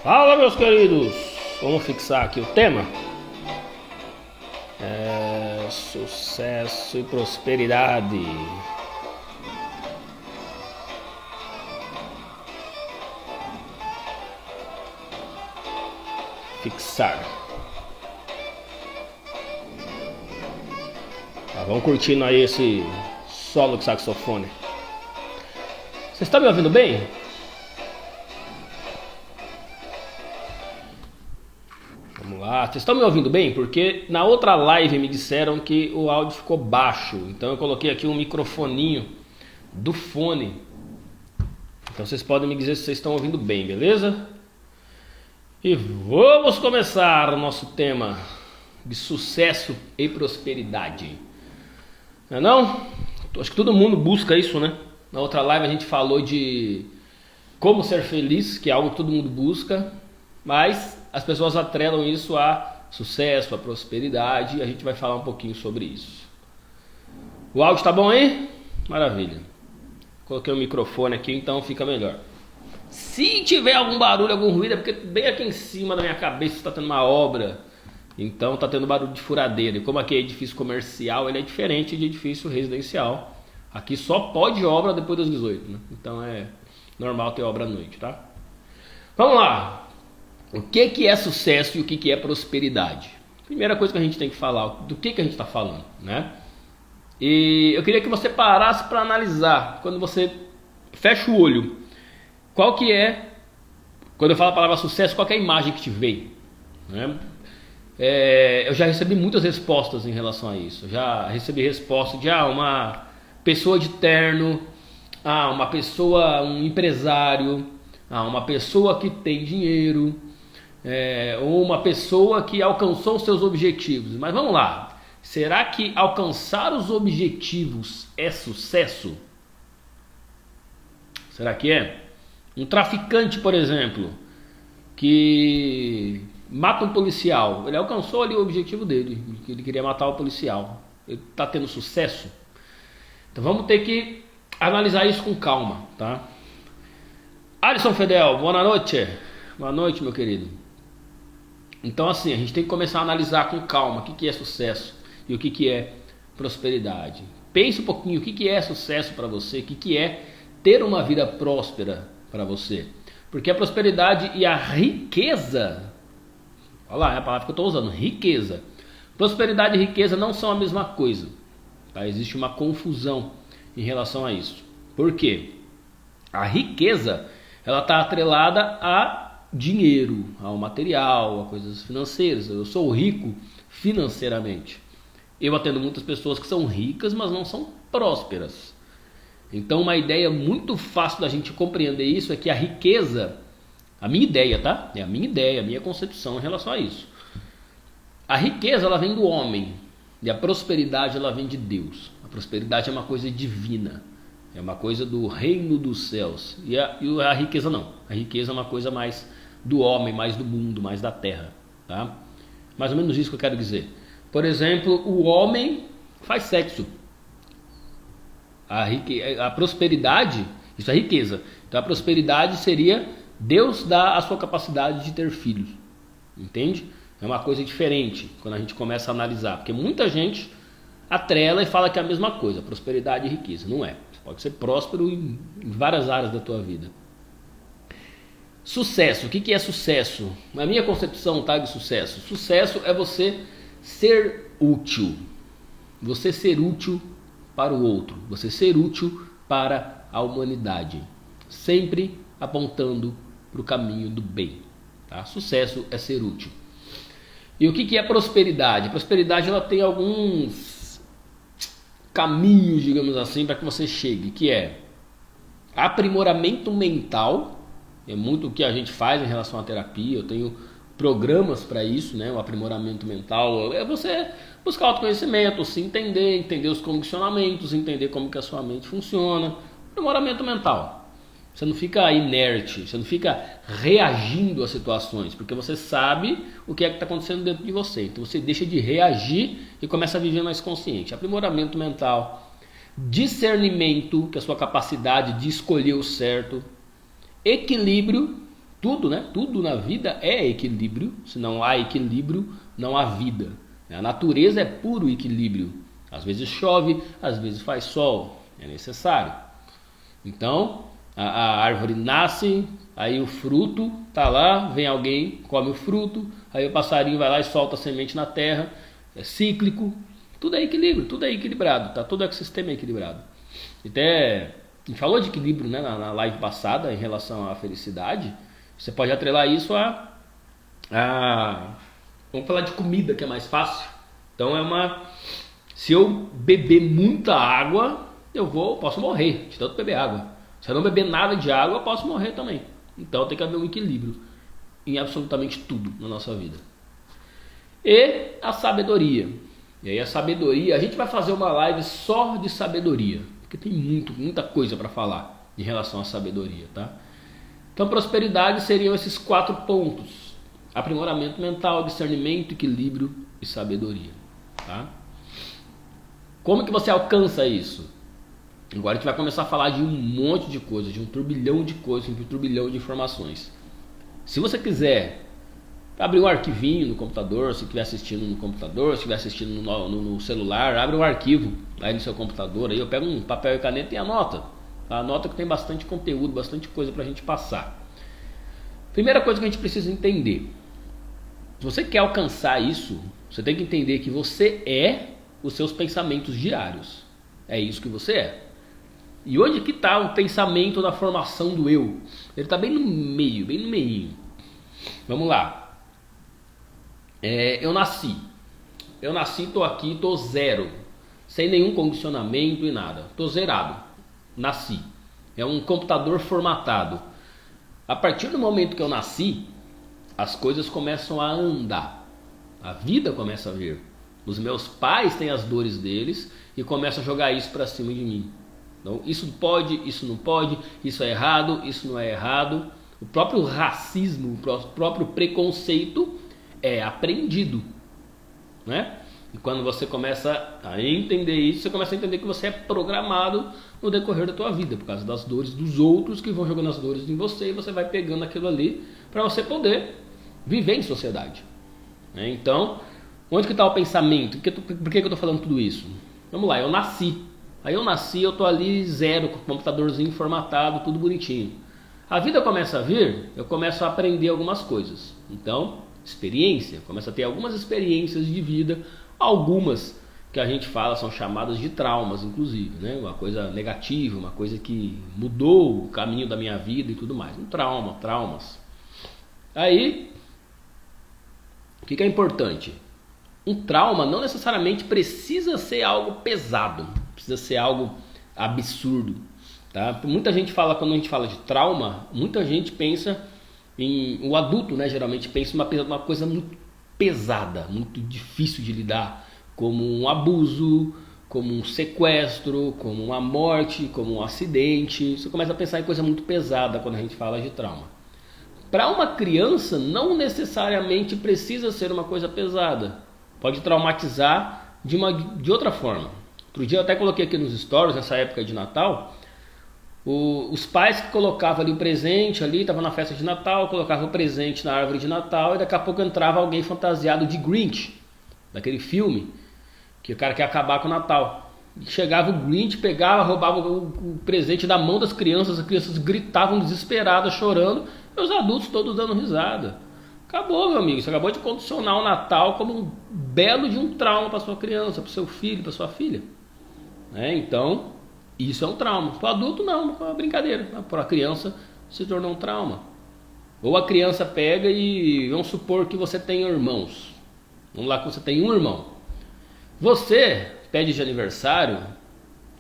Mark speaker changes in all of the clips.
Speaker 1: Fala, meus queridos! Vamos fixar aqui o tema? Sucesso e prosperidade. Fixar. Vamos curtindo aí esse solo de saxofone. Vocês estão me ouvindo bem? Vamos lá, vocês estão me ouvindo bem? Porque na outra live me disseram que o áudio ficou baixo. Então eu coloquei aqui um microfoninho do fone. Então vocês podem me dizer se vocês estão ouvindo bem, beleza? E vamos começar o nosso tema de sucesso e prosperidade. Não é não? Acho que todo mundo busca isso, né? Na outra live a gente falou de como ser feliz, que é algo que todo mundo busca, mas as pessoas atrelam isso a sucesso, a prosperidade, e a gente vai falar um pouquinho sobre isso. O áudio tá bom aí? Maravilha. Coloquei o microfone aqui, então fica melhor. Se tiver algum barulho, algum ruído, é porque bem aqui em cima da minha cabeça está tendo uma obra. Então está tendo barulho de furadeira. E como aqui é edifício comercial, ele é diferente de edifício residencial. Aqui só pode obra depois das 18, né? Então é normal ter obra à noite, tá? Vamos lá. O que é sucesso e o que é prosperidade? Primeira coisa que a gente tem que falar, do que a gente está falando, né? E eu queria que você parasse para analisar. Quando você fecha o olho, qual que é, quando eu falo a palavra sucesso, qual que é a imagem que te veio, né? Eu já recebi muitas respostas em relação a isso. Eu já recebi resposta de uma pessoa de terno, uma pessoa, um empresário, uma pessoa que tem dinheiro, ou uma pessoa que alcançou os seus objetivos. Mas vamos lá, será que alcançar os objetivos é sucesso? Será que é? Um traficante, por exemplo, que mata um policial, ele alcançou ali o objetivo dele, que ele queria matar o policial. Ele está tendo sucesso? Então vamos ter que analisar isso com calma, tá? Alisson Fedel, boa noite. Boa noite, meu querido. Então assim, a gente tem que começar a analisar com calma o que é sucesso e o que é prosperidade. Pense um pouquinho o que é sucesso para você, o que é ter uma vida próspera para você. Porque a prosperidade e a riqueza, olha lá, é a palavra que eu estou usando, riqueza. Prosperidade e riqueza não são a mesma coisa, tá? Existe uma confusão em relação a isso. Por quê? A riqueza, ela está atrelada a dinheiro, ao material, a coisas financeiras. Eu sou rico financeiramente. Eu atendo muitas pessoas que são ricas, mas não são prósperas. Então uma ideia muito fácil da gente compreender isso é que a riqueza, a minha ideia, tá? É a minha ideia, a minha concepção em relação a isso. A riqueza, ela vem do homem, e a prosperidade, ela vem de Deus. A prosperidade é uma coisa divina, é uma coisa do reino dos céus. E a riqueza não. A riqueza é uma coisa mais do homem, mais do mundo, mais da terra, tá? Mais ou menos isso que eu quero dizer. Por exemplo, o homem faz sexo. A prosperidade, isso é riqueza. Então a prosperidade seria Deus dar a sua capacidade de ter filhos. Entende? É uma coisa diferente quando a gente começa a analisar. Porque muita gente atrela e fala que é a mesma coisa, prosperidade e riqueza. Não é. Você pode ser próspero em várias áreas da tua vida. Sucesso. O que é sucesso? Na minha concepção, tá, de sucesso. Sucesso é você ser útil. Você ser útil para o outro, você ser útil para a humanidade, sempre apontando para o caminho do bem, tá? Sucesso é ser útil. E o que é prosperidade? A prosperidade, ela tem alguns caminhos, digamos assim, para que você chegue, que é aprimoramento mental, é muito o que a gente faz em relação à terapia. Eu tenho programas para isso, né? O aprimoramento mental é você buscar autoconhecimento, se entender os condicionamentos, entender como que a sua mente funciona. Aprimoramento mental. Você não fica inerte, você não fica reagindo às situações, porque você sabe o que é que está acontecendo dentro de você. Então você deixa de reagir e começa a viver mais consciente. Aprimoramento mental, discernimento, que é a sua capacidade de escolher o certo, equilíbrio Tudo, né? Tudo na vida é equilíbrio. Se não há equilíbrio, não há vida. A natureza é puro equilíbrio. Às vezes chove, às vezes faz sol. É necessário. Então, a árvore nasce, aí o fruto tá lá, vem alguém, come o fruto, aí o passarinho vai lá e solta a semente na terra. É cíclico. Tudo é equilíbrio, tudo é equilibrado, tá? Todo o ecossistema é equilibrado. Até a gente falou de equilíbrio, né, na live passada em relação à felicidade. Você pode atrelar isso a vamos falar de comida, que é mais fácil. Então se eu beber muita água, posso morrer de tanto beber água. Se eu não beber nada de água, eu posso morrer também. Então tem que haver um equilíbrio em absolutamente tudo na nossa vida. E a sabedoria. E aí a sabedoria, a gente vai fazer uma live só de sabedoria, porque tem muita coisa para falar em relação à sabedoria, tá? Então prosperidade seriam esses 4 pontos: aprimoramento mental, discernimento, equilíbrio e sabedoria, tá? Como que você alcança isso? Agora a gente vai começar a falar de um monte de coisas, de um turbilhão de coisas, de um turbilhão de informações. Se você quiser abrir um arquivinho no computador, se estiver assistindo no computador, se estiver assistindo no celular, abre um arquivo aí no seu computador, aí eu pego um papel e caneta e anota. Anota que tem bastante conteúdo, bastante coisa pra gente passar. Primeira coisa que a gente precisa entender: se você quer alcançar isso, você tem que entender que você é os seus pensamentos diários. É isso que você é. E onde que está o pensamento da formação do eu? Ele está bem no meio, bem no meinho. Vamos lá. Eu nasci, tô aqui, tô zero, sem nenhum condicionamento e nada, tô zerado, nasci, é um computador formatado. A partir do momento que eu nasci, as coisas começam a andar, a vida começa a vir. Os meus pais têm as dores deles e começam a jogar isso para cima de mim. Então, isso pode, isso não pode, isso é errado, isso não é errado. O próprio racismo, o próprio preconceito é aprendido, né? E quando você começa a entender isso, você começa a entender que você é programado no decorrer da tua vida, por causa das dores dos outros que vão jogando as dores em você, e você vai pegando aquilo ali para você poder viver em sociedade, né? Então, onde que está o pensamento? Por que eu estou falando tudo isso? Vamos lá, eu nasci. Aí eu tô ali zero, com o computadorzinho formatado, tudo bonitinho. A vida começa a vir, eu começo a aprender algumas coisas. Então, experiência, começa a ter algumas experiências de vida, algumas que a gente fala são chamadas de traumas, inclusive, né? Uma coisa negativa, uma coisa que mudou o caminho da minha vida e tudo mais. Um trauma, traumas. Aí, o que é importante? Um trauma não necessariamente precisa ser algo pesado, precisa ser algo absurdo, tá? Muita gente fala, quando a gente fala de trauma, muita gente pensa o adulto, né, geralmente pensa uma coisa muito pesada, muito difícil de lidar, como um abuso, como um sequestro, como uma morte, como um acidente. Você começa a pensar em coisa muito pesada quando a gente fala de trauma. Para uma criança, não necessariamente precisa ser uma coisa pesada. Pode traumatizar de outra forma. Outro dia eu até coloquei aqui nos stories, nessa época de Natal, os pais que colocavam ali o presente, estavam na festa de Natal, colocavam o presente na árvore de Natal, e daqui a pouco entrava alguém fantasiado de Grinch, daquele filme, que o cara quer acabar com o Natal. Chegava o Grinch, pegava, roubava o presente da mão das crianças, as crianças gritavam desesperadas, chorando, e os adultos todos dando risada. Acabou, meu amigo, você acabou de condicionar o Natal como um belo de um trauma para sua criança, para o seu filho, para sua filha. Então, isso é um trauma. Para o adulto não, é uma brincadeira. Para a criança se tornou um trauma. Ou a criança pega e vamos supor que você tem irmãos. Vamos lá que você tem um irmão. Você pede de aniversário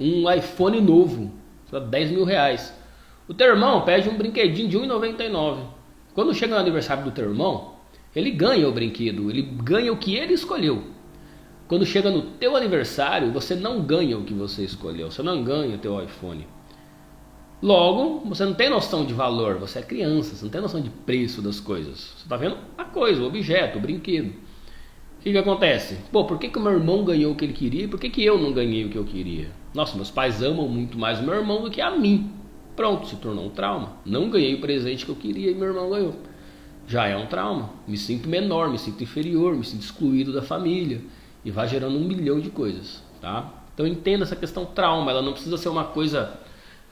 Speaker 1: um iPhone novo, R$10.000. O teu irmão pede um brinquedinho de R$1,99. Quando chega no aniversário do teu irmão, ele ganha o brinquedo, ele ganha o que ele escolheu. Quando chega no teu aniversário, você não ganha o que você escolheu, você não ganha o teu iPhone. Logo, você não tem noção de valor, você é criança, você não tem noção de preço das coisas. Você está vendo a coisa, o objeto, o brinquedo. O que acontece? Por que o meu irmão ganhou o que ele queria e por que eu não ganhei o que eu queria? Nossa, meus pais amam muito mais o meu irmão do que a mim. Pronto, se tornou um trauma. Não ganhei o presente que eu queria e meu irmão ganhou. Já é um trauma. Me sinto menor, me sinto inferior, me sinto excluído da família. E vai gerando 1 milhão de coisas, tá? Então entenda essa questão trauma. Ela não precisa ser uma coisa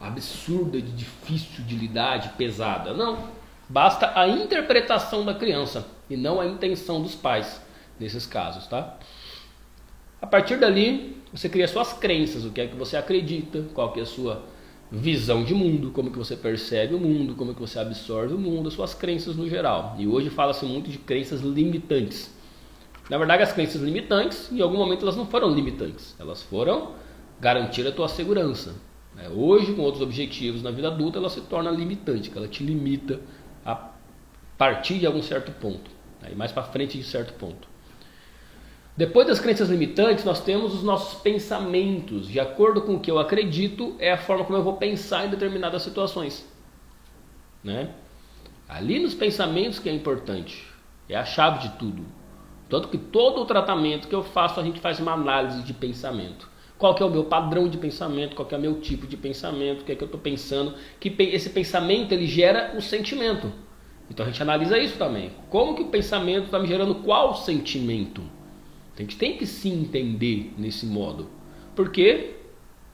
Speaker 1: absurda, de difícil de lidar, de pesada. Não. Basta a interpretação da criança e não a intenção dos pais nesses casos, tá? A partir dali, você cria suas crenças, o que é que você acredita, qual que é a sua visão de mundo, como que você percebe o mundo, como que você absorve o mundo, as suas crenças no geral. E hoje fala-se muito de crenças limitantes. Na verdade, as crenças limitantes, em algum momento elas não foram limitantes, elas foram garantir a tua segurança. Hoje, com outros objetivos na vida adulta, ela se torna limitante, que ela te limita a partir de algum certo ponto, aí mais para frente de certo ponto. Depois das crenças limitantes, nós temos os nossos pensamentos. De acordo com o que eu acredito, é a forma como eu vou pensar em determinadas situações, né? Ali nos pensamentos que é importante, é a chave de tudo. Tanto que todo o tratamento que eu faço, a gente faz uma análise de pensamento. Qual que é o meu padrão de pensamento, qual que é o meu tipo de pensamento, o que é que eu estou pensando, que esse pensamento ele gera o sentimento. Então a gente analisa isso também. Como que o pensamento está me gerando qual sentimento? A gente tem que se entender nesse modo. Porque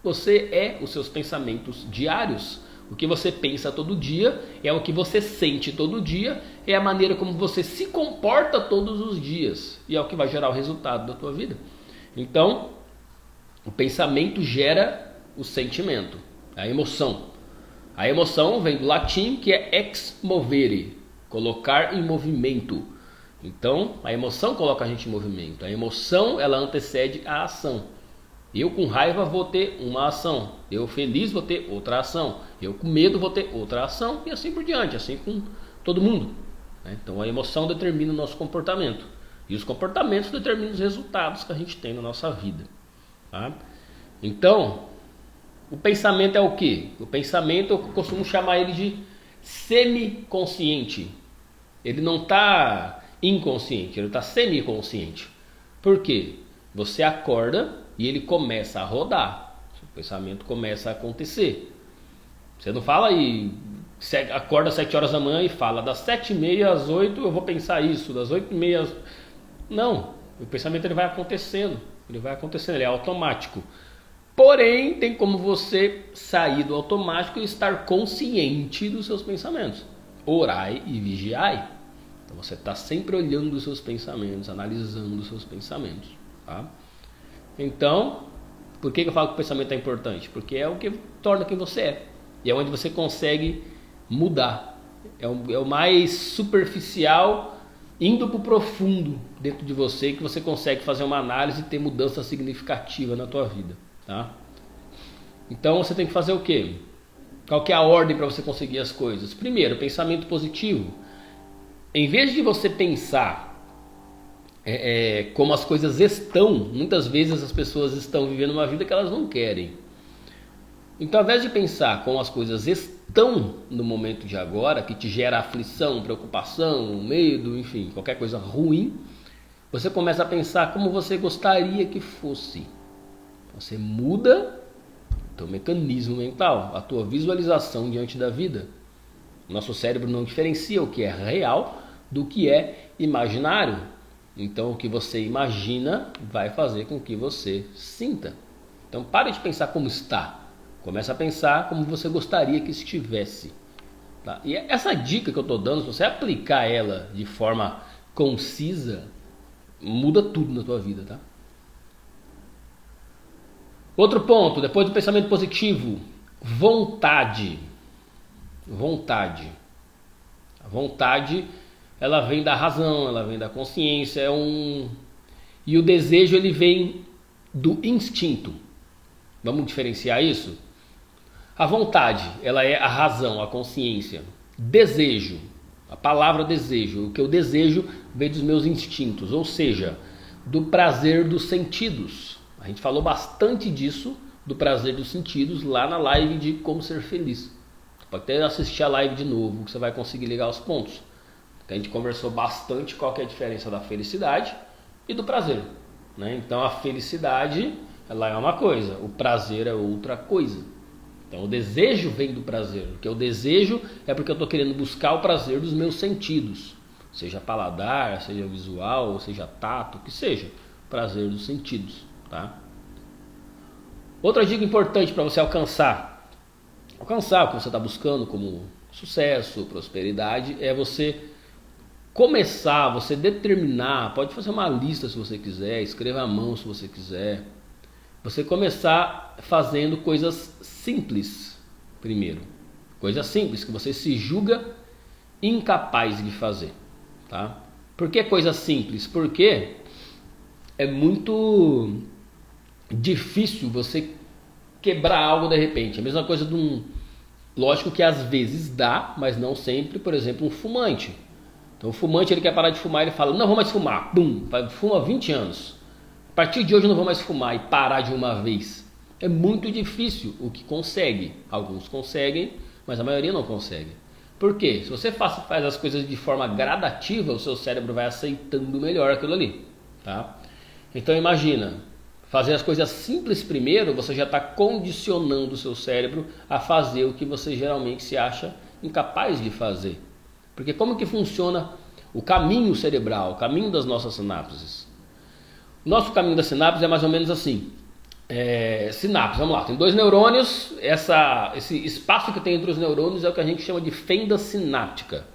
Speaker 1: você é os seus pensamentos diários. O que você pensa todo dia é o que você sente todo dia, é a maneira como você se comporta todos os dias. E é o que vai gerar o resultado da tua vida. Então, o pensamento gera o sentimento, a emoção. A emoção vem do latim que é ex movere, colocar em movimento. Então, a emoção coloca a gente em movimento. A emoção, ela antecede a ação. Eu com raiva vou ter uma ação. Eu feliz vou ter outra ação. Eu com medo vou ter outra ação. E assim por diante, assim com todo mundo. Então, a emoção determina o nosso comportamento. E os comportamentos determinam os resultados que a gente tem na nossa vida. Tá? Então, o pensamento é o quê? O pensamento, eu costumo chamar ele de semiconsciente. Ele não está inconsciente, ele está semiconsciente. Por quê? Você acorda e ele começa a rodar. O pensamento começa a acontecer. Você não fala e acorda às 7 horas da manhã e fala das 7h30 às 8 eu vou pensar isso, das 8h30 às... Não, o pensamento ele vai acontecendo, ele é automático. Porém, tem como você sair do automático e estar consciente dos seus pensamentos. Orai e vigiai. Então você está sempre olhando os seus pensamentos, analisando os seus pensamentos. Tá? Então, por que eu falo que o pensamento é importante? Porque é o que torna quem você é. E é onde você consegue mudar. É o mais superficial, indo para o profundo dentro de você, que você consegue fazer uma análise e ter mudança significativa na tua vida. Tá? Então você tem que fazer o quê? Qual que é a ordem para você conseguir as coisas? Primeiro, pensamento positivo. Em vez de você pensar como as coisas estão, muitas vezes as pessoas estão vivendo uma vida que elas não querem. Então, ao invés de pensar como as coisas estão no momento de agora, que te gera aflição, preocupação, medo, enfim, qualquer coisa ruim, você começa a pensar como você gostaria que fosse. Você muda o teu mecanismo mental, a tua visualização diante da vida. Nosso cérebro não diferencia o que é real do que é imaginário. Então o que você imagina vai fazer com que você sinta. Então pare de pensar como está. Começa a pensar como você gostaria que estivesse. Tá? E essa dica que eu estou dando, se você aplicar ela de forma concisa, muda tudo na tua vida. Tá? Outro ponto, depois do pensamento positivo, vontade. Vontade. A vontade, ela vem da razão, ela vem da consciência, e o desejo ele vem do instinto. Vamos diferenciar isso? A vontade, ela é a razão, a consciência. Desejo, a palavra desejo, o que eu desejo vem dos meus instintos, ou seja, do prazer dos sentidos. A gente falou bastante disso, do prazer dos sentidos, lá na live de Como Ser Feliz. Pode até assistir a live de novo, que você vai conseguir ligar os pontos. A gente conversou bastante qual que é a diferença da felicidade e do prazer. Né? Então a felicidade ela é uma coisa, o prazer é outra coisa. Então o desejo vem do prazer, porque o desejo é porque eu estou querendo buscar o prazer dos meus sentidos, seja paladar, seja visual, seja tato, o que seja, prazer dos sentidos, tá? Outra dica importante para você alcançar o que você está buscando como sucesso, prosperidade, é você começar, você determinar, pode fazer uma lista se você quiser, escreva à mão se você quiser, você começar fazendo coisas simples primeiro, coisas simples que você se julga incapaz de fazer, tá? Por que coisa simples? Porque é muito difícil você quebrar algo de repente. A mesma coisa de um... Lógico que às vezes dá, mas não sempre. Por exemplo, um fumante. Então o fumante, ele quer parar de fumar, ele fala, não vou mais fumar. Pum, fuma 20 anos. A partir de hoje eu não vou mais fumar e parar de uma vez. É muito difícil o que consegue. Alguns conseguem, mas a maioria não consegue. Por quê? Se você faz as coisas de forma gradativa, o seu cérebro vai aceitando melhor aquilo ali, tá? Então imagina, fazer as coisas simples primeiro, você já está condicionando o seu cérebro a fazer o que você geralmente se acha incapaz de fazer. Porque como que funciona o caminho cerebral, o caminho das nossas sinapses? O nosso caminho das sinapses é mais ou menos assim. Sinapse, vamos lá, tem 2 neurônios, esse espaço que tem entre os neurônios é o que a gente chama de fenda sináptica.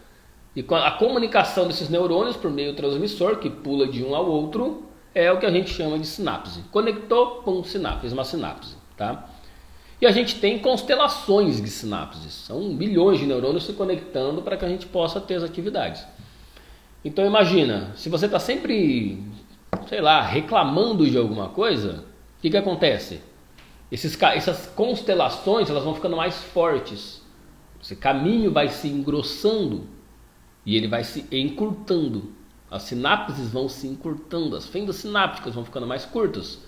Speaker 1: E a comunicação desses neurônios por meio do transmissor, que pula de um ao outro, é o que a gente chama de sinapse. Conectou, pum, sinapse, fez uma sinapse, tá? E a gente tem constelações de sinapses, são milhões de neurônios se conectando para que a gente possa ter as atividades. Então imagina, se você está sempre, sei lá, reclamando de alguma coisa, o que acontece? Essas constelações, elas vão ficando mais fortes. Esse caminho vai se engrossando e ele vai se encurtando. As sinapses vão se encurtando, as fendas sinápticas vão ficando mais curtas.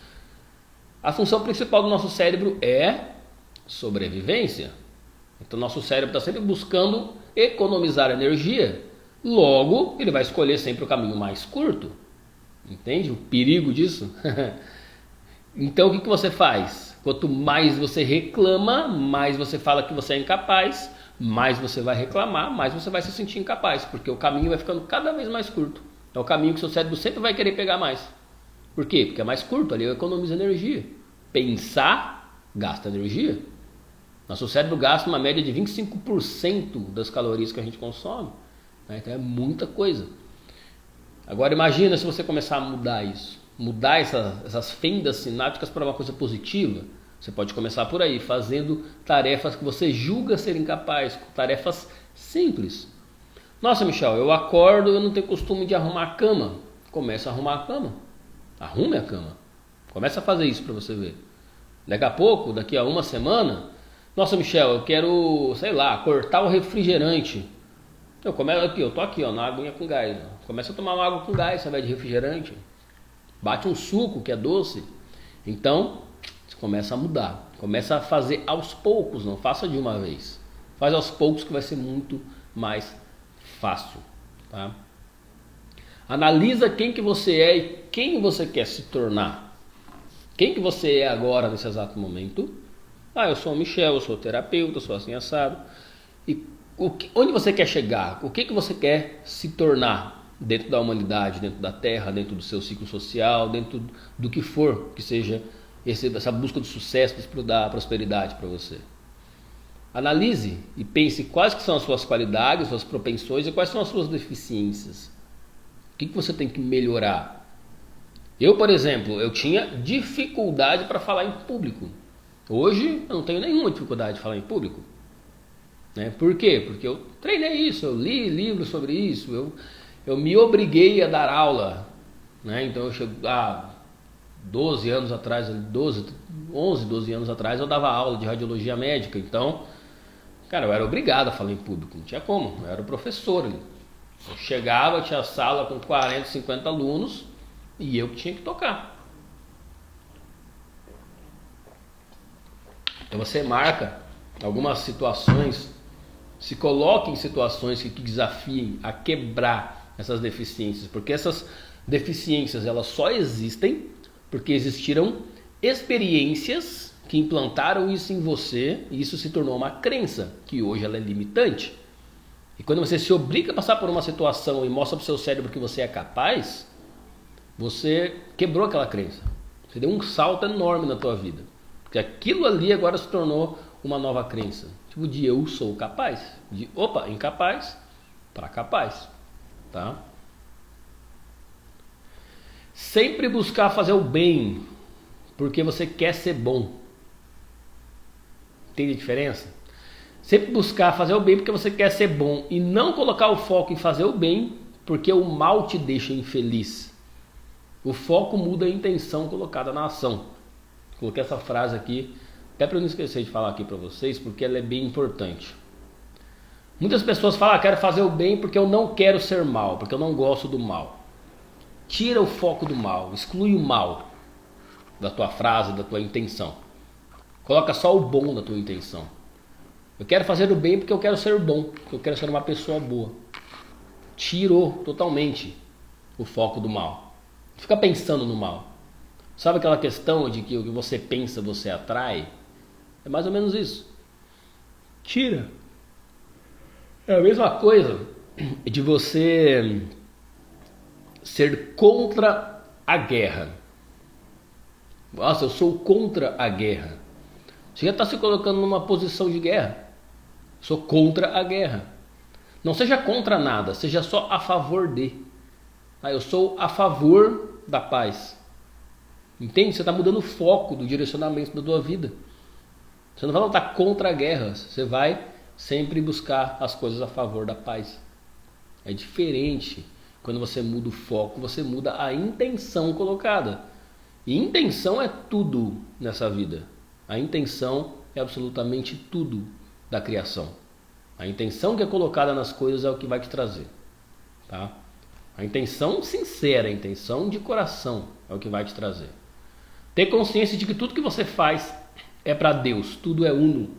Speaker 1: A função principal do nosso cérebro é sobrevivência. Então nosso cérebro está sempre buscando economizar energia. Logo, ele vai escolher sempre o caminho mais curto. Entende o perigo disso? Então o que você faz? Quanto mais você reclama, mais você fala que você é incapaz, mais você vai reclamar, mais você vai se sentir incapaz, porque o caminho vai ficando cada vez mais curto. É o caminho que seu cérebro sempre vai querer pegar mais. Por quê? Porque é mais curto, ali economiza energia. Pensar gasta energia. Nosso cérebro gasta uma média de 25% das calorias que a gente consome, né? Então é muita coisa. Agora imagina se você começar a mudar isso. Mudar essas fendas sinápticas para uma coisa positiva. Você pode começar por aí, fazendo tarefas que você julga ser incapaz, tarefas simples. Nossa, Michel, eu acordo, eu não tenho costume de arrumar a cama. Começa a arrumar a cama. Arrume a cama. Começa a fazer isso para você ver. Daqui a pouco, daqui a uma semana, nossa, Michel, eu quero, sei lá, cortar o refrigerante. Eu começo aqui, eu tô aqui, ó, na aguinha com gás. Ó. Começa a tomar uma água com gás, ao invés de refrigerante. Bate um suco que é doce. Então, você começa a mudar. Começa a fazer aos poucos, não faça de uma vez. Faz aos poucos que vai ser muito mais fácil, tá? Analisa quem que você é e quem você quer se tornar. Quem que você é agora nesse exato momento? Eu sou o Michel, eu sou terapeuta, eu sou assim assado. E onde você quer chegar? O que que você quer se tornar? Dentro da humanidade, dentro da Terra, dentro do seu ciclo social, dentro do que for que seja essa busca do sucesso, da prosperidade para você. Analise e pense quais que são as suas qualidades, suas propensões e quais são as suas deficiências. O que você tem que melhorar? Eu, por exemplo, eu tinha dificuldade para falar em público. Hoje eu não tenho nenhuma dificuldade de falar em público. Né? Por quê? Porque eu treinei isso, eu li livros sobre isso, eu me obriguei a dar aula, né? Então eu chego 12 anos atrás, 11, 12 anos atrás eu dava aula de radiologia médica, então, cara, eu era obrigado a falar em público, não tinha como, eu era o professor ali. Eu chegava, tinha sala com 40, 50 alunos e eu que tinha que tocar. Então você marca algumas situações, se coloque em situações que desafiem a quebrar essas deficiências, porque essas deficiências elas só existem porque existiram experiências que implantaram isso em você e isso se tornou uma crença, que hoje ela é limitante. E quando você se obriga a passar por uma situação e mostra para o seu cérebro que você é capaz, você quebrou aquela crença. Você deu um salto enorme na tua vida. Porque aquilo ali agora se tornou uma nova crença. Tipo de eu sou capaz. De opa, incapaz para capaz. Tá? Sempre buscar fazer o bem porque você quer ser bom. Entende a diferença? Sempre buscar fazer o bem porque você quer ser bom e não colocar o foco em fazer o bem porque o mal te deixa infeliz. O foco muda a intenção colocada na ação. Coloquei essa frase aqui, até para eu não esquecer de falar aqui para vocês, porque ela é bem importante. Muitas pessoas falam, quero fazer o bem porque eu não quero ser mal, porque eu não gosto do mal. Tira o foco do mal, exclui o mal da tua frase, da tua intenção. Coloca só o bom da tua intenção. Eu quero fazer o bem porque eu quero ser bom, porque eu quero ser uma pessoa boa. Tirou totalmente o foco do mal. Fica pensando no mal. Sabe aquela questão de que o que você pensa você atrai? É mais ou menos isso. Tira. É a mesma coisa de você ser contra a guerra. Nossa, eu sou contra a guerra. Você já está se colocando numa posição de guerra. Sou contra a guerra. Não seja contra nada, seja só a favor de. Eu sou a favor da paz. Entende? Você está mudando o foco do direcionamento da tua vida. Você não vai lutar contra a guerra, você vai sempre buscar as coisas a favor da paz. É diferente. Quando você muda o foco, você muda a intenção colocada. E intenção é tudo nessa vida. A intenção é absolutamente tudo da criação. A intenção que é colocada nas coisas é o que vai te trazer. Tá? A intenção sincera, a intenção de coração é o que vai te trazer. Ter consciência de que tudo que você faz é para Deus, tudo é uno.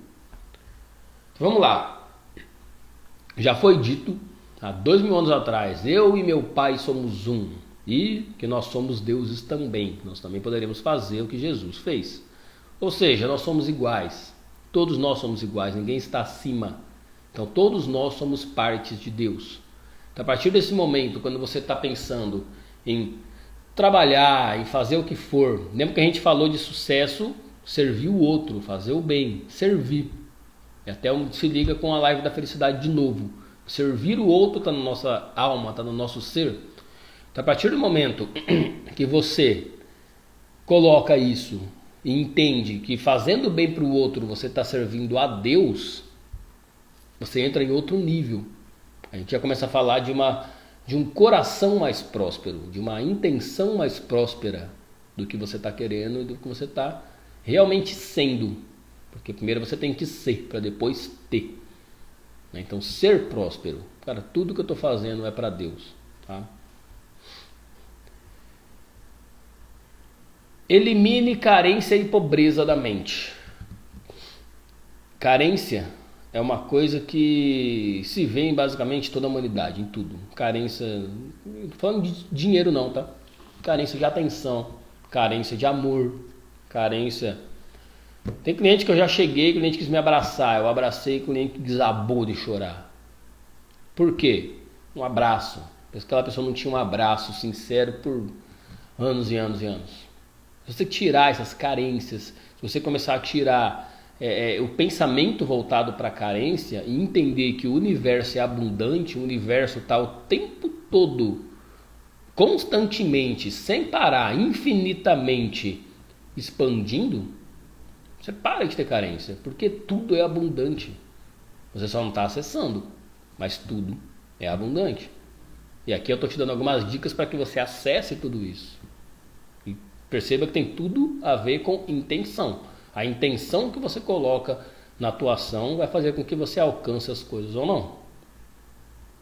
Speaker 1: Então, vamos lá. Já foi dito há 2000 anos atrás, eu e meu Pai somos um, e que nós somos deuses também. Nós também poderemos fazer o que Jesus fez. Ou seja, nós somos iguais. Todos nós somos iguais, ninguém está acima. Então todos nós somos partes de Deus. Então, a partir desse momento, quando você está pensando em trabalhar, em fazer o que for, lembra que a gente falou de sucesso, servir o outro, fazer o bem, servir. E até se liga com a live da felicidade de novo. Servir o outro está na nossa alma, está no nosso ser. Então, a partir do momento que você coloca isso e entende que fazendo bem para o outro você está servindo a Deus, você entra em outro nível. A gente já começa a falar de um coração mais próspero, de uma intenção mais próspera do que você está querendo e do que você está realmente sendo. Porque primeiro você tem que ser, para depois ter. Então, ser próspero. Cara, tudo que eu estou fazendo é para Deus. Tá? Elimine carência e pobreza da mente. Carência é uma coisa que se vê em basicamente toda a humanidade, em tudo. Carência, não tô falando de dinheiro não, tá? Carência de atenção, carência de amor, carência... Tem cliente que eu já cheguei, cliente quis me abraçar, eu abracei, cliente que desabou de chorar. Por quê? Um abraço. Porque aquela pessoa não tinha um abraço sincero por anos e anos e anos. Se você tirar essas carências, se você começar a tirar o pensamento voltado para a carência e entender que o universo é abundante, o universo está o tempo todo, constantemente, sem parar, infinitamente expandindo, você para de ter carência, porque tudo é abundante. Você só não está acessando, mas tudo é abundante. E aqui eu estou te dando algumas dicas para que você acesse tudo isso. E perceba que tem tudo a ver com intenção. A intenção que você coloca na tua ação vai fazer com que você alcance as coisas ou não.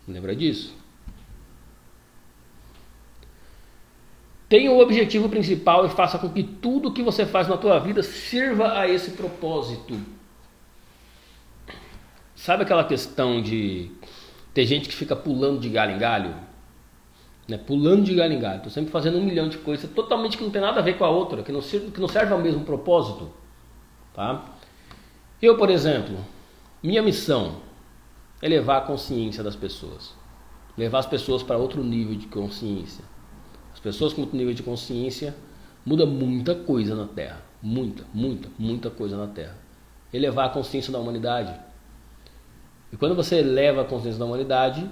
Speaker 1: Lembra disso? Tenha o objetivo principal e faça com que tudo que você faz na tua vida sirva a esse propósito. Sabe aquela questão de ter gente que fica pulando de galho em galho? Né? Pulando de galho em galho. Estou sempre fazendo 1 milhão de coisas totalmente que não tem nada a ver com a outra, que não serve ao mesmo propósito. tá? Eu, por exemplo, minha missão é levar a consciência das pessoas. Levar as pessoas para outro nível de consciência. As pessoas com outro nível de consciência muda muita coisa na Terra. Muita coisa na Terra. Elevar a consciência da humanidade. E quando você eleva a consciência da humanidade,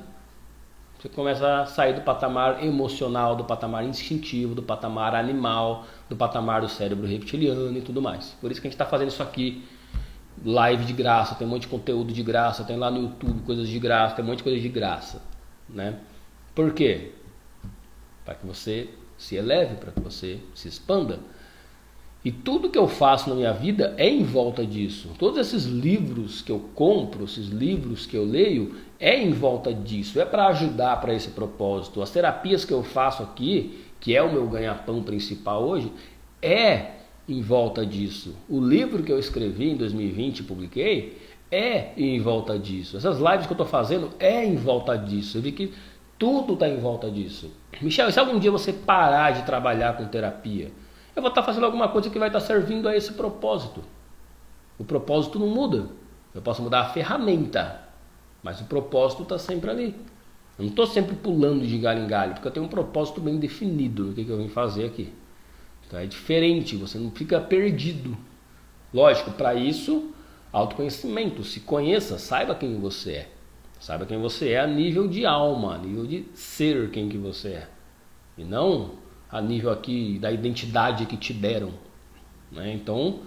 Speaker 1: você começa a sair do patamar emocional, do patamar instintivo, do patamar animal, do patamar do cérebro reptiliano e tudo mais. Por isso que a gente está fazendo isso aqui. Live de graça, tem um monte de conteúdo de graça, tem lá no YouTube coisas de graça, tem um monte de coisa de graça, né? Por quê? Para que você se eleve, para que você se expanda. E tudo que eu faço na minha vida é em volta disso. Todos esses livros que eu compro, esses livros que eu leio, é em volta disso, é para ajudar para esse propósito. As terapias que eu faço aqui, que é o meu ganha-pão principal hoje, é em volta disso. O livro que eu escrevi em 2020 e publiquei é em volta disso. Essas lives que eu estou fazendo é em volta disso. Eu vi que tudo está em volta disso. Michel, se algum dia você parar de trabalhar com terapia, eu vou estar fazendo alguma coisa que vai estar servindo a esse propósito. O propósito não muda. Eu posso mudar a ferramenta, mas o propósito está sempre ali. Eu não estou sempre pulando de galho em galho, porque eu tenho um propósito bem definido do que eu vim fazer aqui. Então é diferente, você não fica perdido. Lógico, para isso, autoconhecimento. Se conheça, saiba quem você é. Saiba quem você é a nível de alma, a nível de ser quem que você é. E não a nível aqui da identidade que te deram, né? Então,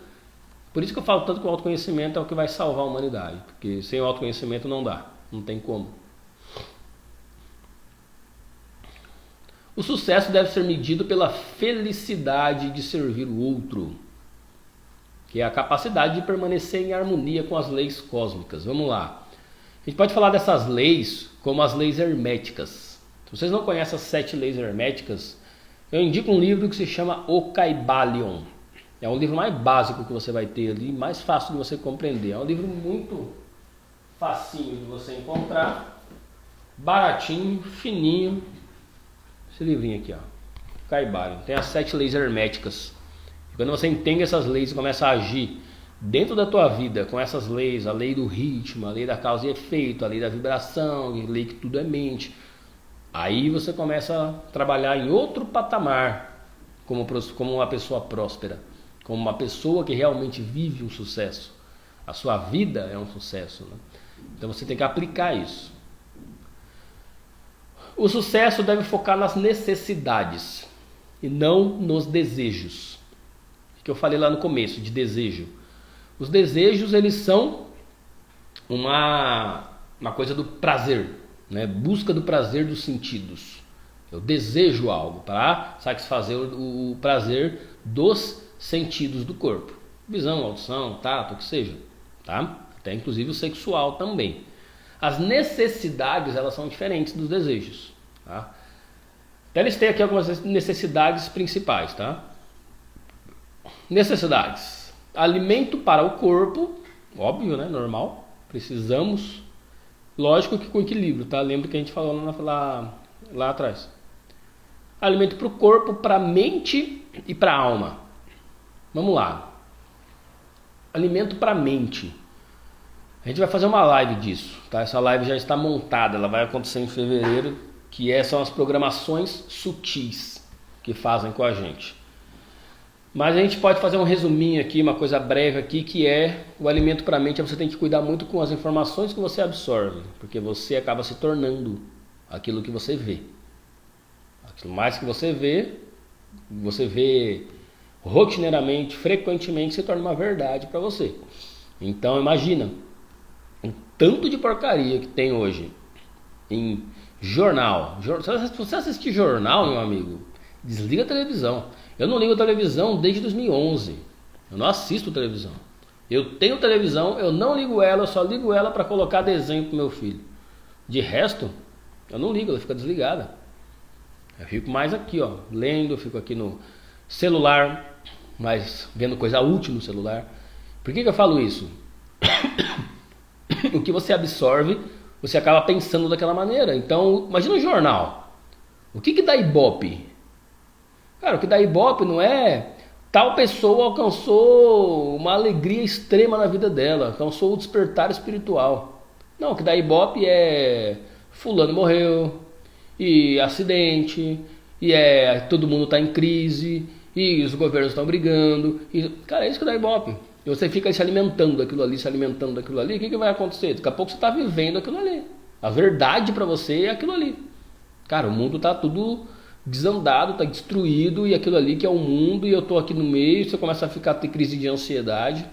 Speaker 1: por isso que eu falo tanto que o autoconhecimento é o que vai salvar a humanidade. Porque sem o autoconhecimento não dá, não tem como. O sucesso deve ser medido pela felicidade de servir o outro, que é a capacidade de permanecer em harmonia com as leis cósmicas. Vamos lá. A gente pode falar dessas leis como as leis herméticas. Se vocês não conhecem as 7 leis herméticas, eu indico um livro que se chama O Kybalion. É um livro mais básico que você vai ter ali, mais fácil de você compreender. É um livro muito facinho de você encontrar, baratinho, fininho. Esse livrinho aqui, ó, Kybalion, tem as 7 leis herméticas. E quando você entende essas leis e começa a agir dentro da tua vida com essas leis, a lei do ritmo, a lei da causa e efeito, a lei da vibração, a lei que tudo é mente, aí você começa a trabalhar em outro patamar como uma pessoa próspera, como uma pessoa que realmente vive um sucesso. A sua vida é um sucesso, né? Então você tem que aplicar isso. O sucesso deve focar nas necessidades e não nos desejos. Que eu falei lá no começo de desejo. Os desejos, eles são uma coisa do prazer, né? Busca do prazer dos sentidos. Eu desejo algo para satisfazer o prazer dos sentidos do corpo. Visão, audição, tato, o que seja, tá? Até inclusive o sexual também. As necessidades, elas são diferentes dos desejos, tá? Até listei aqui algumas necessidades principais, tá? Necessidades: alimento para o corpo, óbvio, né? Normal. Precisamos, lógico que com equilíbrio, tá? Lembra que a gente falou lá atrás. Alimento para o corpo, para a mente e para a alma. Vamos lá. Alimento para a mente. A gente vai fazer uma live disso, tá? Essa live já está montada, ela vai acontecer em fevereiro, que são as programações sutis que fazem com a gente. Mas a gente pode fazer um resuminho aqui, uma coisa breve aqui, que é o alimento para a mente. Você tem que cuidar muito com as informações que você absorve, porque você acaba se tornando aquilo que você vê. Aquilo mais que você vê rotineiramente, frequentemente, se torna uma verdade para você. Então imagina o tanto de porcaria que tem hoje em jornal. Se você assistir jornal, meu amigo, desliga a televisão. Eu não ligo a televisão desde 2011. Eu não assisto televisão. Eu tenho televisão, eu não ligo ela, eu só ligo ela para colocar desenho pro meu filho. De resto, eu não ligo, ela fica desligada. Eu fico mais aqui, ó, lendo, eu fico aqui no celular, mas vendo coisa útil no celular. Por que eu falo isso? O que você absorve, você acaba pensando daquela maneira. Então, imagina um jornal. O que dá Ibope? Cara, o que dá Ibope não é Tal pessoa alcançou uma alegria extrema na vida dela, alcançou o despertar espiritual. Não, o que dá ibope é fulano morreu, e acidente, e todo mundo está em crise, e os governos estão brigando. E, cara, é isso que dá ibope. E você fica se alimentando daquilo ali, se alimentando daquilo ali, o que vai acontecer? Daqui a pouco você está vivendo aquilo ali. A verdade para você é aquilo ali. Cara, o mundo está tudo desandado, está destruído, e aquilo ali que é o mundo, e eu estou aqui no meio, você começa a ficar a ter crise de ansiedade.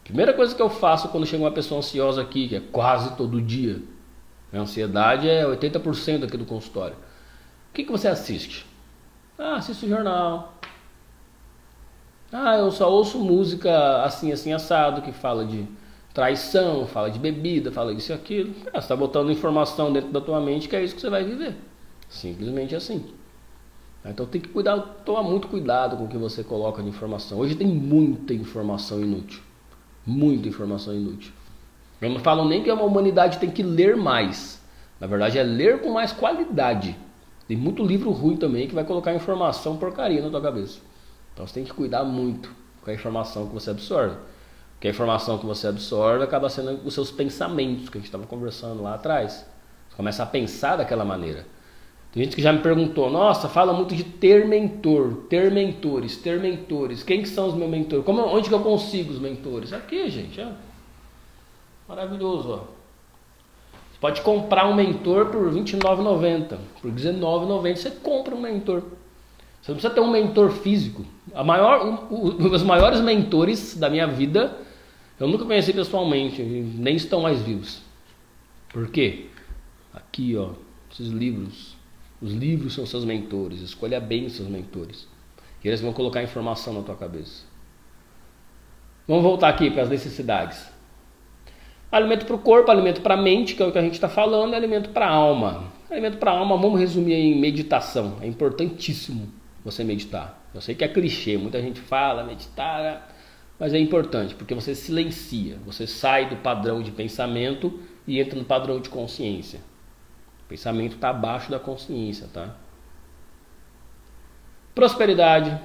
Speaker 1: Primeira coisa que eu faço quando chega uma pessoa ansiosa aqui, que é quase todo dia, a ansiedade é 80% aqui do consultório. O que você assiste? Ah, assisto jornal. Ah, eu só ouço música assim, assim, assado, que fala de traição, fala de bebida, fala disso e aquilo. Você está botando informação dentro da tua mente que é isso que você vai viver. Simplesmente assim. Então tem que tomar muito cuidado com o que você coloca de informação. Hoje tem muita informação inútil. Muita informação inútil. Eu não falo nem que a humanidade tem que ler mais. Na verdade é ler com mais qualidade. Tem muito livro ruim também que vai colocar informação porcaria na tua cabeça. Então você tem que cuidar muito com a informação que você absorve. Porque a informação que você absorve acaba sendo os seus pensamentos, que a gente estava conversando lá atrás. Você começa a pensar daquela maneira. Tem gente que já me perguntou, nossa, fala muito de ter mentor, ter mentores. Quem que são os meus mentores? Onde que eu consigo os mentores? Aqui, gente, ó. Maravilhoso, ó. Você pode comprar um mentor por R$ 29,90. Por R$ 19,90 você compra um mentor. Você não precisa ter um mentor físico. Os maiores mentores da minha vida, eu nunca conheci pessoalmente, nem estão mais vivos. Por quê? Aqui, ó, esses livros. Os livros são seus mentores. Escolha bem os seus mentores. E eles vão colocar informação na tua cabeça. Vamos voltar aqui para as necessidades. Alimento para o corpo, alimento para a mente, que é o que a gente está falando, e alimento para a alma. Alimento para a alma, vamos resumir em meditação. É importantíssimo você meditar. Eu sei que é clichê, muita gente fala meditar, mas é importante, porque você silencia. Você sai do padrão de pensamento e entra no padrão de consciência. O pensamento está abaixo da consciência, tá? Prosperidade,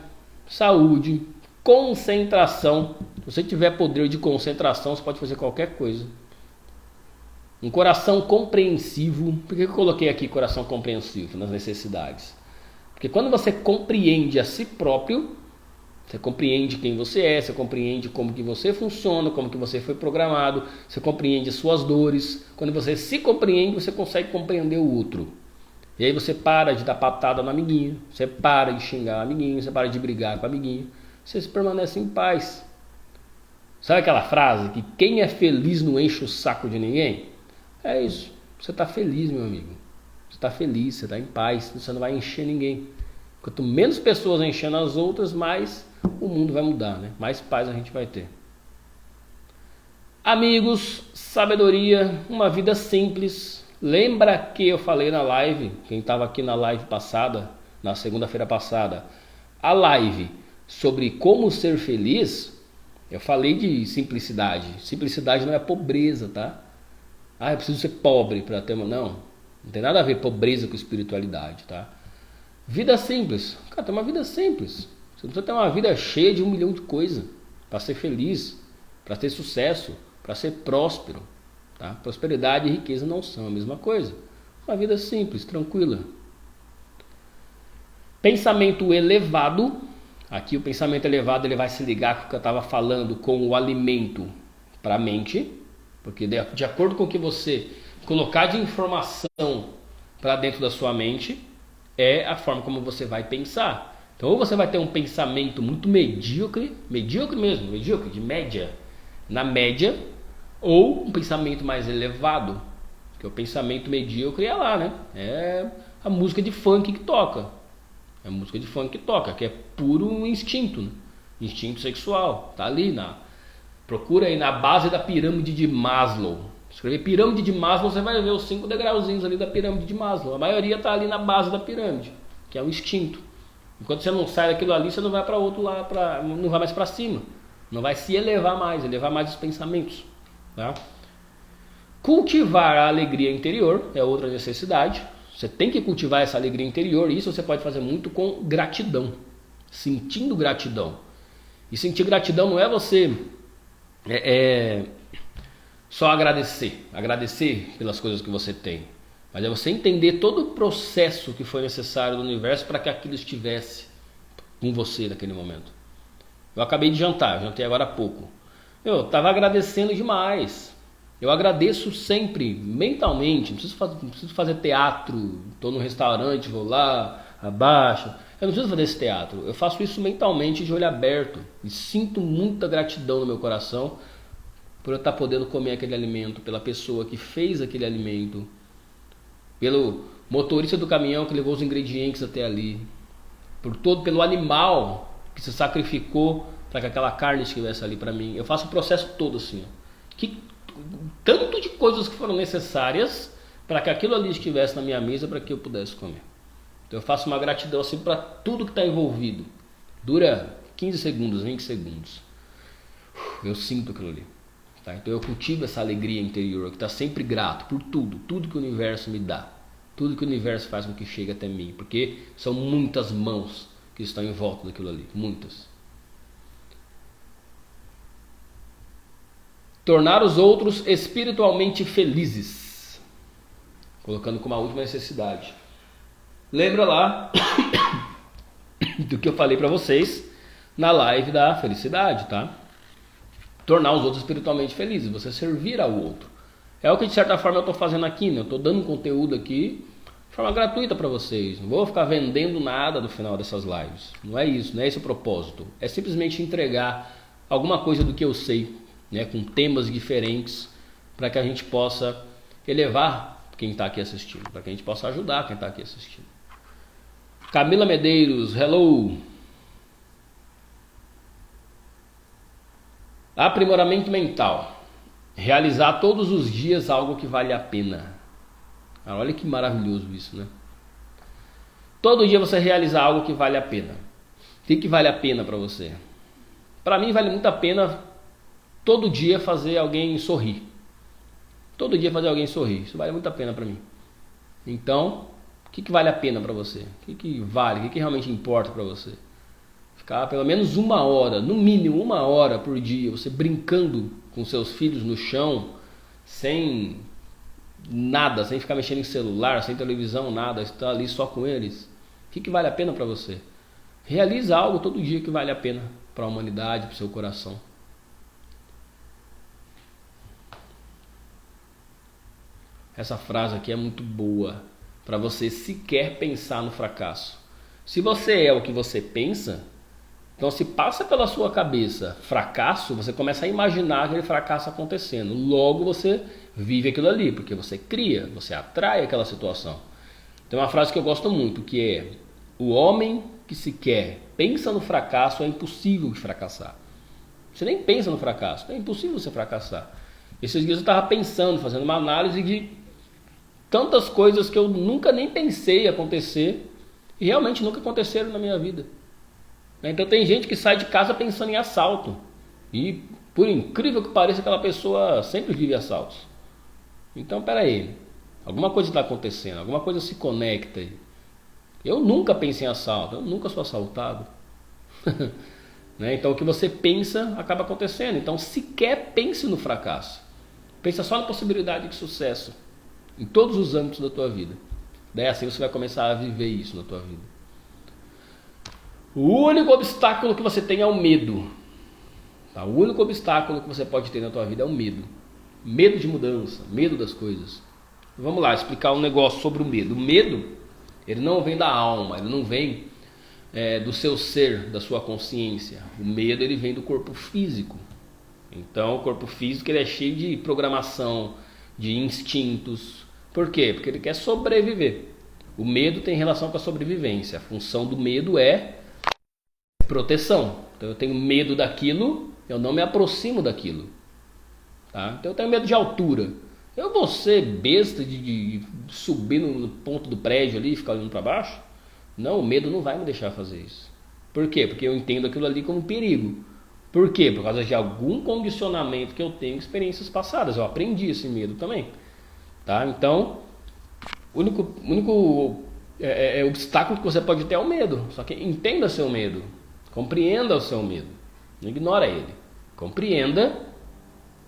Speaker 1: saúde, concentração. Se você tiver poder de concentração, você pode fazer qualquer coisa. Um coração compreensivo. Por que eu coloquei aqui coração compreensivo nas necessidades? Porque quando você compreende a si próprio, você compreende quem você é, você compreende como que você funciona, como que você foi programado, você compreende as suas dores. Quando você se compreende, você consegue compreender o outro. E aí você para de dar patada no amiguinho, você para de xingar o amiguinho, você para de brigar com o amiguinho, você permanece em paz. Sabe aquela frase que quem é feliz não enche o saco de ninguém? É isso, você está feliz, meu amigo. Você está feliz, você está em paz, você não vai encher ninguém. Quanto menos pessoas enchendo as outras, mais o mundo vai mudar, né? Mais paz a gente vai ter. Amigos, sabedoria, uma vida simples. Lembra que eu falei na live, quem estava aqui na live passada, na segunda-feira passada, a live sobre como ser feliz, eu falei de simplicidade. Simplicidade não é pobreza, tá? Ah, eu preciso ser pobre para ter uma... Não tem nada a ver pobreza com espiritualidade, tá? Vida simples. Cara, tem uma vida simples. Você não precisa ter uma vida cheia de 1 milhão de coisas para ser feliz, para ter sucesso, para ser próspero, tá? Prosperidade e riqueza não são a mesma coisa. Uma vida simples, tranquila. Pensamento elevado. Aqui o pensamento elevado ele vai se ligar com o que eu estava falando com o alimento para a mente, porque de acordo com o que você colocar de informação para dentro da sua mente, é a forma como você vai pensar. Então ou você vai ter um pensamento muito medíocre de média, na média, ou um pensamento mais elevado, que o pensamento medíocre é lá, né? É a música de funk que toca. É a música de funk que toca, que é puro instinto, né? Instinto sexual, tá ali procura aí na base da pirâmide de Maslow. Escrever pirâmide de Maslow, você vai ver os 5 degrauzinhos ali da pirâmide de Maslow. A maioria tá ali na base da pirâmide, que é o instinto. Enquanto você não sai daquilo ali, você não vai para outro lado, não vai mais para cima. Não vai se elevar mais os pensamentos, tá? Cultivar a alegria interior é outra necessidade. Você tem que cultivar essa alegria interior, e isso você pode fazer muito com gratidão, sentindo gratidão. E sentir gratidão não é você só agradecer pelas coisas que você tem, mas é você entender todo o processo que foi necessário do universo para que aquilo estivesse com você naquele momento. Eu acabei de jantar, jantei agora há pouco. Eu estava agradecendo demais. Eu agradeço sempre, mentalmente. Não preciso fazer teatro. Estou no restaurante, vou lá, abaixo. Eu não preciso fazer esse teatro. Eu faço isso mentalmente, de olho aberto. E sinto muita gratidão no meu coração por eu estar podendo comer aquele alimento, pela pessoa que fez aquele alimento, pelo motorista do caminhão que levou os ingredientes até ali, pelo animal que se sacrificou para que aquela carne estivesse ali para mim. Eu faço o processo todo assim, tanto de coisas que foram necessárias para que aquilo ali estivesse na minha mesa para que eu pudesse comer. Então eu faço uma gratidão assim para tudo que está envolvido. Dura 15 segundos, 20 segundos. Eu sinto aquilo ali. Tá? Então eu cultivo essa alegria interior, que está sempre grato por tudo que o universo me dá, tudo que o universo faz com que chegue até mim, porque são muitas mãos que estão em volta daquilo ali, muitas. Tornar os outros espiritualmente felizes, colocando como a última necessidade. Lembra lá do que eu falei para vocês na live da felicidade, tá? Tornar os outros espiritualmente felizes, você servir ao outro. É o que de certa forma eu estou fazendo aqui, né? Eu estou dando conteúdo aqui de forma gratuita para vocês. Não vou ficar vendendo nada no final dessas lives. Não é isso, não é esse o propósito. É simplesmente entregar alguma coisa do que eu sei, né? Com temas diferentes, para que a gente possa elevar quem está aqui assistindo, para que a gente possa ajudar quem está aqui assistindo. Camila Medeiros, hello! Aprimoramento mental. Realizar todos os dias algo que vale a pena. Ah, olha que maravilhoso isso, né? Todo dia você realizar algo que vale a pena. O que vale a pena para você? Para mim vale muito a pena todo dia fazer alguém sorrir. Todo dia fazer alguém sorrir. Isso vale muito a pena para mim. Então, o que vale a pena para você? O que vale? O que realmente importa para você? Ficar pelo menos 1 hora, no mínimo 1 hora por dia, você brincando com seus filhos no chão, sem nada, sem ficar mexendo em celular, sem televisão, nada, estar ali só com eles. O que vale a pena para você? Realiza algo todo dia que vale a pena para a humanidade, para o seu coração. Essa frase aqui é muito boa para você sequer pensar no fracasso. Se você é o que você pensa, então se passa pela sua cabeça fracasso, você começa a imaginar aquele fracasso acontecendo. Logo você vive aquilo ali, porque você cria, você atrai aquela situação. Tem uma frase que eu gosto muito, que é: o homem que sequer pensa no fracasso é impossível de fracassar. Você nem pensa no fracasso, é impossível você fracassar. Esses dias eu estava pensando, fazendo uma análise de tantas coisas que eu nunca nem pensei acontecer e realmente nunca aconteceram na minha vida. Então tem gente que sai de casa pensando em assalto. E por incrível que pareça, aquela pessoa sempre vive assaltos. Então peraí, alguma coisa está acontecendo, alguma coisa se conecta aí. Eu nunca pensei em assalto, eu nunca sou assaltado. Então o que você pensa acaba acontecendo. Então sequer pense no fracasso. Pensa só na possibilidade de sucesso em todos os âmbitos da tua vida. Daí assim você vai começar a viver isso na tua vida. O único obstáculo que você tem é o medo. Tá? O único obstáculo que você pode ter na tua vida é o medo. Medo de mudança, medo das coisas. Vamos lá, explicar um negócio sobre o medo. O medo, ele não vem da alma, ele não vem do seu ser, da sua consciência. O medo, ele vem do corpo físico. Então o corpo físico, ele é cheio de programação, de instintos. Por quê? Porque ele quer sobreviver. O medo tem relação com a sobrevivência. A função do medo é proteção. Então eu tenho medo daquilo, eu não me aproximo daquilo. Tá? Então eu tenho medo de altura. Eu vou ser besta de subir no ponto do prédio ali e ficar olhando para baixo? Não, o medo não vai me deixar fazer isso. Por quê? Porque eu entendo aquilo ali como perigo. Por quê? Por causa de algum condicionamento que eu tenho em experiências passadas. Eu aprendi esse medo também. Tá? Então, o único obstáculo que você pode ter é o medo. Só que entenda seu medo. Compreenda o seu medo. Não ignora ele. Compreenda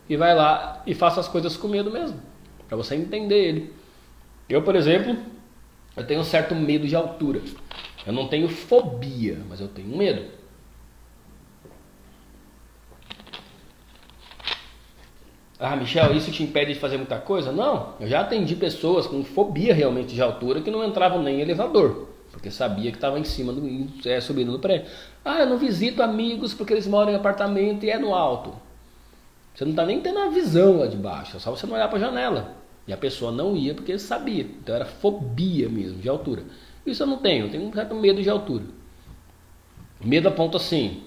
Speaker 1: e vai lá e faça as coisas com medo mesmo, para você entender ele. Eu, por exemplo, eu tenho um certo medo de altura. Eu não tenho fobia, mas eu tenho medo. Ah, Michel, isso te impede de fazer muita coisa? Não, eu já atendi pessoas com fobia realmente de altura que não entravam nem em elevador, porque sabia que estava em cima, subindo no prédio. Ah, eu não visito amigos porque eles moram em apartamento e é no alto. Você não está nem tendo a visão lá de baixo, é só você não olhar para a janela. E a pessoa não ia porque sabia, então era fobia mesmo de altura. Isso eu não tenho, eu tenho um certo medo de altura. Medo a ponto assim,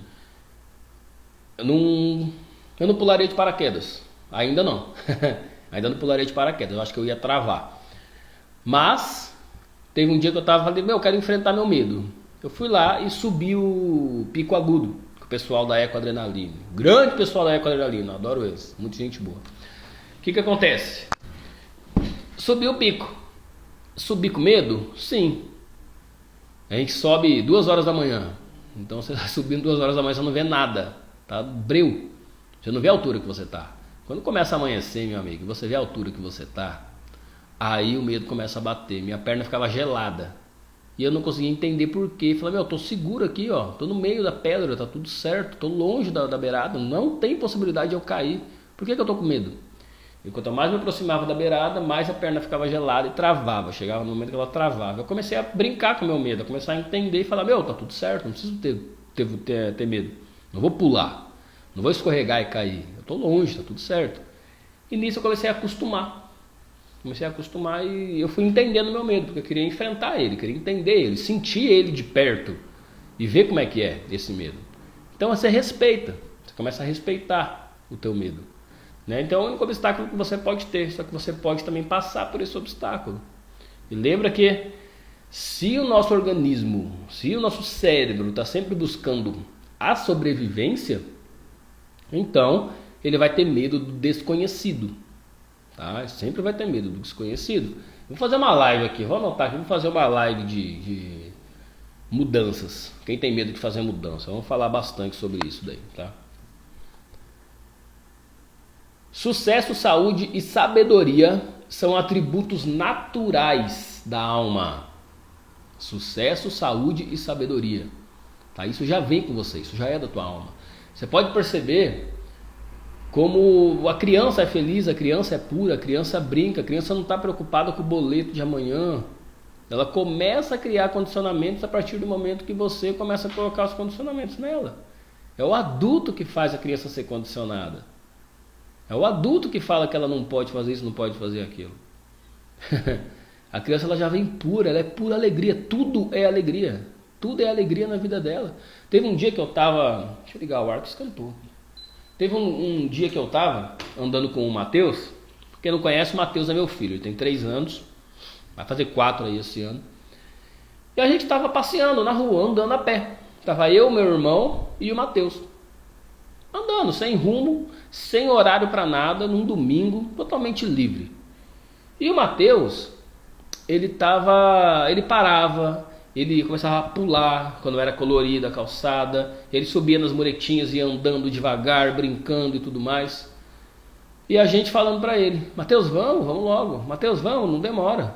Speaker 1: eu não pularia de paraquedas. Ainda não. Ainda não pularia de paraquedas. Eu acho que eu ia travar. Mas teve um dia que eu falei, eu quero enfrentar meu medo. Eu fui lá e subi o Pico Agudo com o pessoal da Ecoadrenalina. Grande pessoal da Ecoadrenalina, adoro eles. Muita gente boa. O que acontece? Subi o pico. Subi com medo? Sim. A gente sobe 2 horas da manhã. Então você vai subindo 2 horas da manhã, você não vê nada. Tá breu. Você não vê a altura que você tá. Quando começa a amanhecer, meu amigo, e você vê a altura que você tá, aí o medo começa a bater. Minha perna ficava gelada. E eu não conseguia entender por quê. Falei, eu tô seguro aqui, ó. Tô no meio da pedra, tá tudo certo. Tô longe da beirada. Não tem possibilidade de eu cair. Por que eu tô com medo? E quanto mais me aproximava da beirada, mais a perna ficava gelada e travava. Chegava no momento que ela travava. Eu comecei a brincar com o meu medo, a começar a entender e falar, tá tudo certo, não preciso ter medo. Não vou pular, não vou escorregar e cair. Eu tô longe, tá tudo certo. E nisso eu comecei a acostumar. E eu fui entendendo o meu medo, porque eu queria enfrentar ele, queria entender ele, sentir ele de perto e ver como é que é esse medo. Então você respeita, você começa a respeitar o teu medo. Então é o único obstáculo que você pode ter, só que você pode também passar por esse obstáculo. E lembra que se o nosso organismo, se o nosso cérebro está sempre buscando a sobrevivência, então ele vai ter medo do desconhecido. Tá? Sempre vai ter medo do desconhecido. Vou fazer uma live aqui, vou anotar aqui, vou fazer uma live de mudanças. Quem tem medo de fazer mudança? Vamos falar bastante sobre isso daí, tá? Sucesso, saúde e sabedoria são atributos naturais da alma. Sucesso, saúde e sabedoria. Tá? Isso já vem com você, isso já é da tua alma. Você pode perceber como a criança é feliz, a criança é pura, a criança brinca, a criança não está preocupada com o boleto de amanhã. Ela começa a criar condicionamentos a partir do momento que você começa a colocar os condicionamentos nela. É o adulto que faz a criança ser condicionada. É o adulto que fala que ela não pode fazer isso, não pode fazer aquilo. A criança ela já vem pura, ela é pura alegria. Tudo é alegria. Tudo é alegria na vida dela. Teve um dia que eu estava... Deixa eu ligar o ar que escantou. Teve um dia que eu estava andando com o Matheus. Quem não conhece, o Matheus é meu filho. Ele tem 3 anos. Vai fazer 4 aí esse ano. E a gente estava passeando na rua, andando a pé. Estava eu, meu irmão e o Matheus. Andando, sem rumo, sem horário para nada, num domingo, totalmente livre. E o Matheus, ele parava, ele começava a pular quando era colorida a calçada, ele subia nas muretinhas e ia andando devagar, brincando e tudo mais. E a gente falando para ele, Matheus, vamos logo, Matheus, vamos, não demora.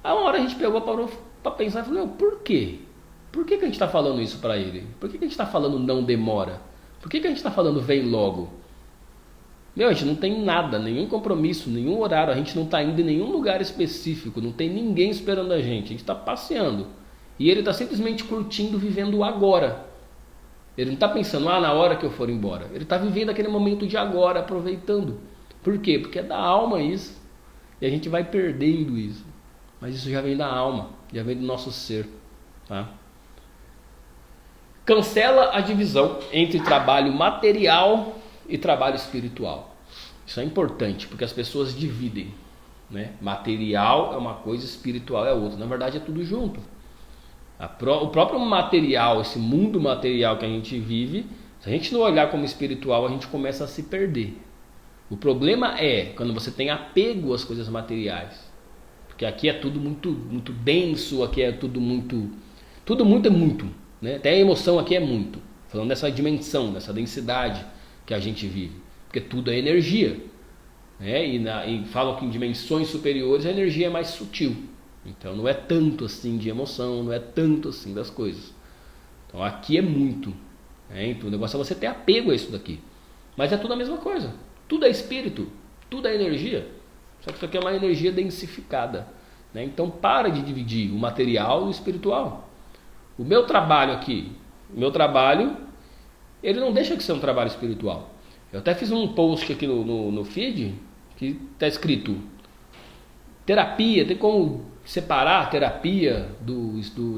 Speaker 1: Aí uma hora a gente pegou para pensar e falou, por quê? Por que a gente está falando isso para ele? Por que a gente está falando não demora? Por que a gente está falando vem logo? A gente não tem nada, nenhum compromisso, nenhum horário, a gente não está indo em nenhum lugar específico, não tem ninguém esperando a gente está passeando. E ele está simplesmente curtindo, vivendo o agora. Ele não está pensando, na hora que eu for embora. Ele está vivendo aquele momento de agora, aproveitando. Por quê? Porque é da alma isso. E a gente vai perdendo isso. Mas isso já vem da alma, já vem do nosso ser, tá? Cancela a divisão entre trabalho material e trabalho espiritual. Isso é importante, porque as pessoas dividem, né? Material é uma coisa, espiritual é outra. Na verdade é tudo junto. O próprio material, esse mundo material que a gente vive, se a gente não olhar como espiritual, a gente começa a se perder. O problema é quando você tem apego às coisas materiais. Porque aqui é tudo muito, muito denso, aqui é tudo muito é muito, né? Até a emoção aqui é muito. falando dessa dimensão, dessa densidade que a gente vive, porque tudo é energia, né? E falam que em dimensões superiores a energia é mais sutil, então não é tanto assim de emoção, não é tanto assim das coisas. Então aqui é muito, né? Então o negócio é você ter apego a isso daqui, mas é tudo a mesma coisa, tudo é espírito, tudo é energia, só que isso aqui é uma energia densificada, né? Então para de dividir o material e o espiritual. O meu trabalho aqui, ele não deixa de ser um trabalho espiritual. Eu até fiz um post aqui no feed que está escrito: terapia, tem como separar a terapia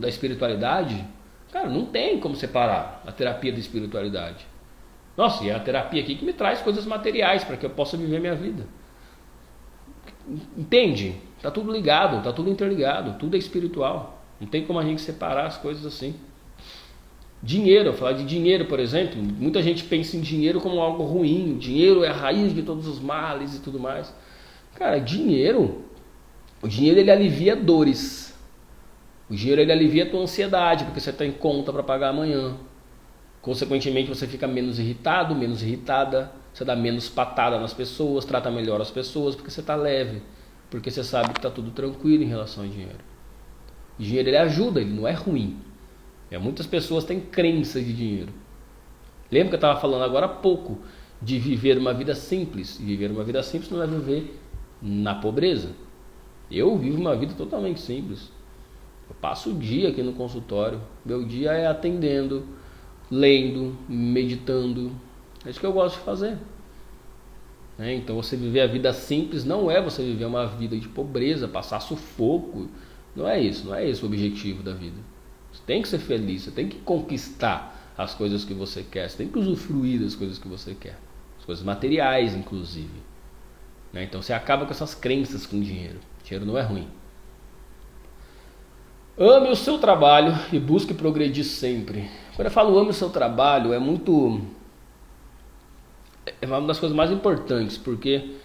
Speaker 1: da espiritualidade? Cara, não tem como separar a terapia da espiritualidade. Nossa, e é a terapia aqui que me traz coisas materiais para que eu possa viver minha vida. Entende? Está tudo ligado, está tudo interligado, tudo é espiritual. Não tem como a gente separar as coisas assim. Dinheiro, eu falar de dinheiro, por exemplo, muita gente pensa em dinheiro como algo ruim. Dinheiro é a raiz de todos os males e tudo mais. Cara, o dinheiro ele alivia dores. O dinheiro ele alivia a tua ansiedade, porque você está em conta para pagar amanhã. Consequentemente você fica menos irritado, menos irritada, você dá menos patada nas pessoas, trata melhor as pessoas, porque você está leve, porque você sabe que está tudo tranquilo em relação ao dinheiro. O dinheiro ele ajuda, ele não é ruim. Muitas pessoas têm crenças de dinheiro. Lembra que eu estava falando agora há pouco de viver uma vida simples. E viver uma vida simples não é viver na pobreza. Eu vivo uma vida totalmente simples. Eu passo o dia aqui no consultório. Meu dia é atendendo, lendo, meditando. É isso que eu gosto de fazer. Então você viver a vida simples não é você viver uma vida de pobreza, passar sufoco. Não é isso, não é esse o objetivo da vida. Você tem que ser feliz, você tem que conquistar as coisas que você quer, você tem que usufruir das coisas que você quer, as coisas materiais inclusive, né? Então você acaba com essas crenças com dinheiro. Dinheiro não é ruim. Ame o seu trabalho e busque progredir sempre. Quando eu falo ame o seu trabalho, é uma das coisas mais importantes, porque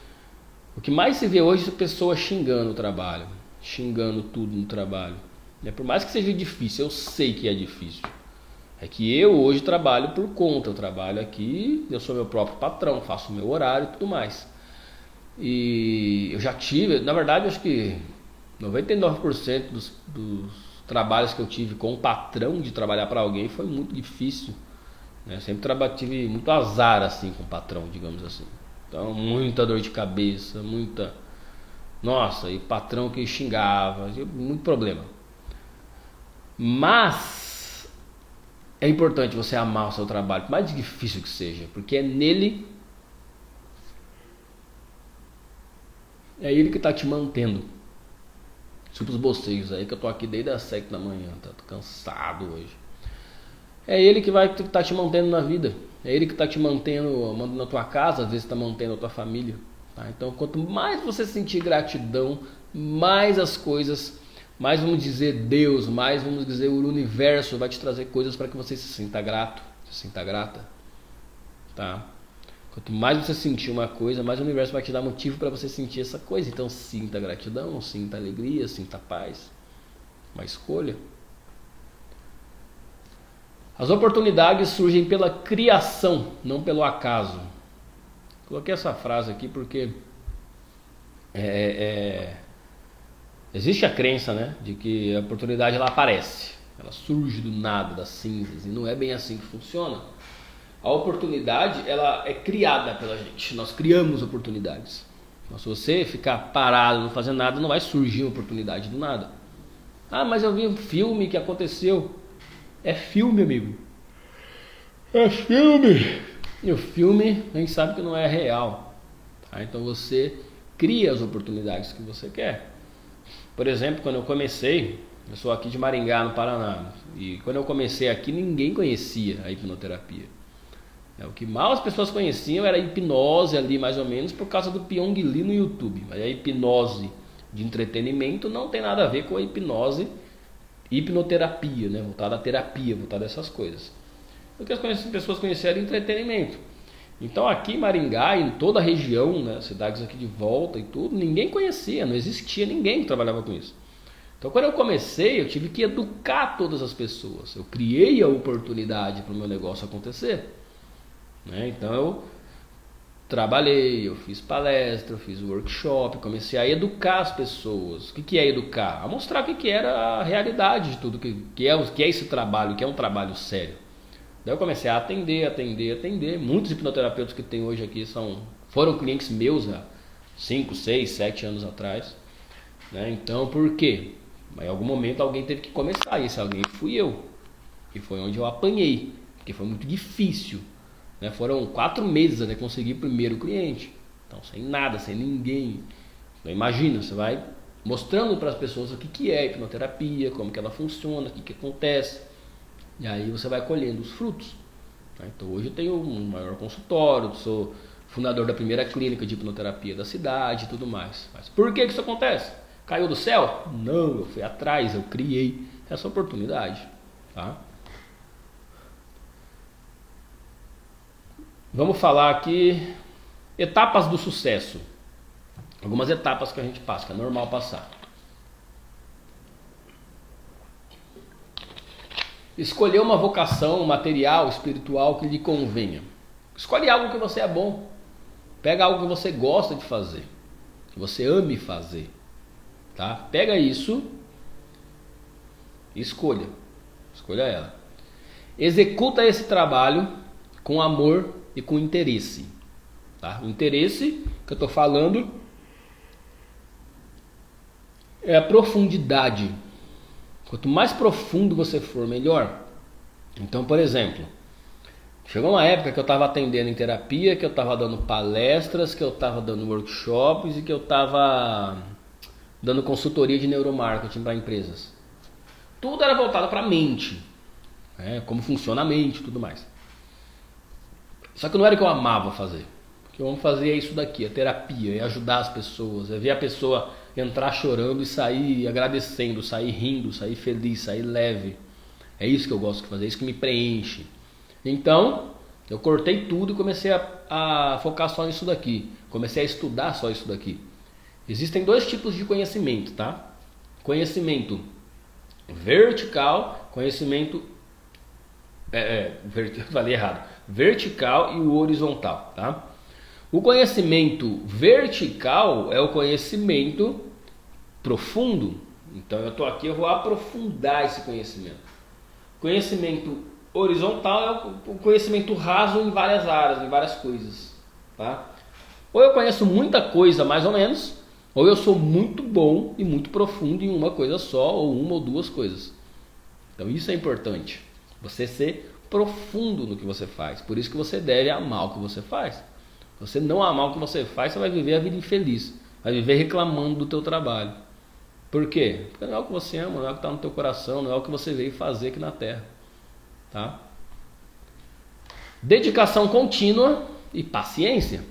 Speaker 1: o que mais se vê hoje é pessoas xingando o trabalho, xingando tudo no trabalho. Por mais que seja difícil, eu sei que é difícil. É que eu hoje trabalho por conta, eu trabalho aqui, eu sou meu próprio patrão, faço o meu horário e tudo mais. E eu já tive, na verdade, acho que 99% dos trabalhos que eu tive com o patrão de trabalhar para alguém foi muito difícil, né? Eu sempre tive muito azar assim com o patrão, digamos assim. Então, muita dor de cabeça, nossa, e patrão que xingava, muito problema. Mas é importante você amar o seu trabalho, por mais difícil que seja, porque é ele que está te mantendo. Desculpa os bocejos aí, que eu tô aqui desde as 7 da manhã, tô cansado hoje. É ele que vai estar te mantendo na vida. É ele que está te mantendo na tua casa, às vezes está mantendo a tua família. Tá? Então, quanto mais você sentir gratidão, mais as coisas, mais vamos dizer Deus, mais vamos dizer o universo vai te trazer coisas para que você se sinta grato, se sinta grata. Tá? Quanto mais você sentir uma coisa, mais o universo vai te dar motivo para você sentir essa coisa. Então sinta gratidão, sinta alegria, sinta paz. Uma escolha. As oportunidades surgem pela criação, não pelo acaso. Coloquei essa frase aqui porque existe a crença, né, de que a oportunidade ela aparece, ela surge do nada, das cinzas, e não é bem assim que funciona. A oportunidade ela é criada pela gente, nós criamos oportunidades. Então, se você ficar parado, não fazer nada, não vai surgir uma oportunidade do nada. Ah, mas eu vi um filme que aconteceu. É filme, amigo. É filme. E o filme, a gente sabe que não é real. Tá? Então você cria as oportunidades que você quer. Por exemplo, quando eu comecei, eu sou aqui de Maringá, no Paraná. E quando eu comecei aqui, ninguém conhecia a hipnoterapia. O que mal as pessoas conheciam era a hipnose ali, mais ou menos, por causa do Pyong Lee no YouTube. Mas a hipnose de entretenimento não tem nada a ver com a hipnoterapia, né? Voltada à terapia, voltada a essas coisas. O que as pessoas conheceram era entretenimento. Então aqui em Maringá, em toda a região, né, cidades aqui de volta e tudo, ninguém conhecia, não existia ninguém que trabalhava com isso. Então quando eu comecei, eu tive que educar todas as pessoas. Eu criei a oportunidade para o meu negócio acontecer, né? Então eu trabalhei, eu fiz palestra, eu fiz workshop, comecei a educar as pessoas. O que é educar? A mostrar o que era a realidade de tudo, que é esse trabalho, que é um trabalho sério. Daí eu comecei a atender. Muitos hipnoterapeutas que tem hoje aqui foram clientes meus há 5, 6, 7 anos atrás, né? Então por quê? Mas em algum momento alguém teve que começar, e esse alguém fui eu. E foi onde eu apanhei, porque foi muito difícil, né? Foram 4 meses até conseguir o primeiro cliente. Então sem nada, sem ninguém. Então, imagina, você vai mostrando para as pessoas o que é a hipnoterapia, como que ela funciona, o que acontece. E aí você vai colhendo os frutos, né? Então hoje eu tenho um maior consultório, sou fundador da primeira clínica de hipnoterapia da cidade e tudo mais. Mas por que isso acontece? Caiu do céu? Não, eu fui atrás, eu criei essa oportunidade, tá? Vamos falar aqui etapas do sucesso. Algumas etapas que a gente passa, que é normal passar. Escolher uma vocação material, espiritual que lhe convenha. Escolhe algo que você é bom. Pega algo que você gosta de fazer, que você ame fazer, tá? Pega isso e escolha ela. Executa esse trabalho com amor e com interesse, tá? O interesse que eu estou falando é a profundidade. Quanto mais profundo você for, melhor. Então, por exemplo, chegou uma época que eu estava atendendo em terapia, que eu estava dando palestras, que eu estava dando workshops e que eu estava dando consultoria de neuromarketing para empresas. Tudo era voltado para a mente, né? Como funciona a mente e tudo mais. Só que não era o que eu amava fazer. O que eu amo fazer é isso daqui, a terapia, é ajudar as pessoas, é ver a pessoa entrar chorando e sair agradecendo, sair rindo, sair feliz, sair leve. É isso que eu gosto de fazer, é isso que me preenche. Então, eu cortei tudo e comecei a focar só nisso daqui. Comecei a estudar só isso daqui. Existem 2 tipos de conhecimento, tá? Conhecimento vertical, conhecimento... falei errado. Vertical e o horizontal, tá? O conhecimento vertical é o conhecimento profundo. Então eu estou aqui, eu vou aprofundar esse conhecimento. Conhecimento horizontal é o conhecimento raso em várias áreas, em várias coisas, tá? Ou eu conheço muita coisa mais ou menos, ou eu sou muito bom e muito profundo em uma coisa só, ou uma ou 2 coisas. Então isso é importante, você ser profundo no que você faz. Por isso que você deve amar o que você faz. Se você não amar o que você faz, você vai viver a vida infeliz, vai viver reclamando do teu trabalho. Por quê? Porque não é o que você ama, não é o que está no teu coração, não é o que você veio fazer aqui na Terra, tá? Dedicação contínua e paciência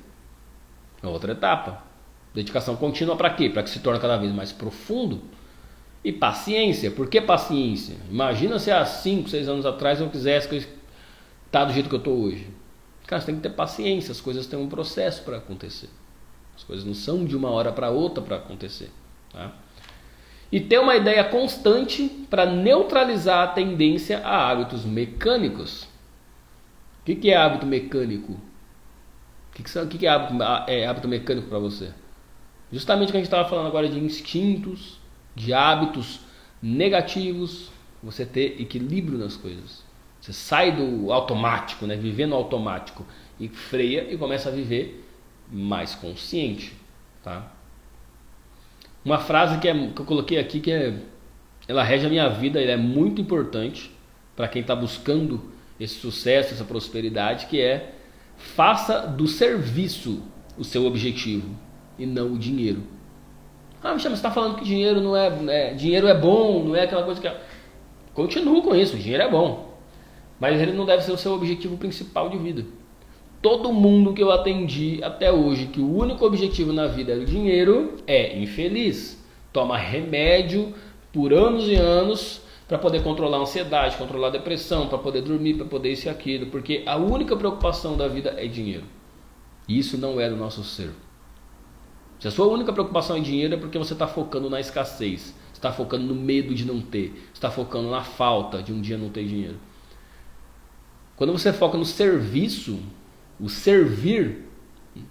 Speaker 1: é outra etapa. Dedicação contínua para quê? Para que se torne cada vez mais profundo. E paciência. Por que paciência? Imagina se há 5, 6 anos atrás eu quisesse estar do jeito que eu estou hoje. Cara, você tem que ter paciência, as coisas têm um processo para acontecer. As coisas não são de uma hora para outra para acontecer, tá? E ter uma ideia constante para neutralizar a tendência a hábitos mecânicos. O que é hábito mecânico? O que é hábito mecânico para você? Justamente o que a gente estava falando agora de instintos, de hábitos negativos, você ter equilíbrio nas coisas. Você sai do automático, né? Viver no automático, e freia e começa a viver mais consciente, tá? Uma frase que eu coloquei aqui, ela rege a minha vida, ela é muito importante para quem está buscando esse sucesso, essa prosperidade, que é: faça do serviço o seu objetivo e não o dinheiro. Ah, Michel, mas você está falando que dinheiro não dinheiro é bom, não é aquela coisa que... Continuo com isso, o dinheiro é bom, mas ele não deve ser o seu objetivo principal de vida. Todo mundo que eu atendi até hoje, que o único objetivo na vida era o dinheiro, é infeliz. Toma remédio por anos e anos para poder controlar a ansiedade, controlar a depressão, para poder dormir, para poder isso e aquilo, porque a única preocupação da vida é dinheiro. E isso não é do nosso ser. Se a sua única preocupação é dinheiro, é porque você está focando na escassez. Você está focando no medo de não ter. Você está focando na falta de um dia não ter dinheiro. Quando você foca no serviço, o servir,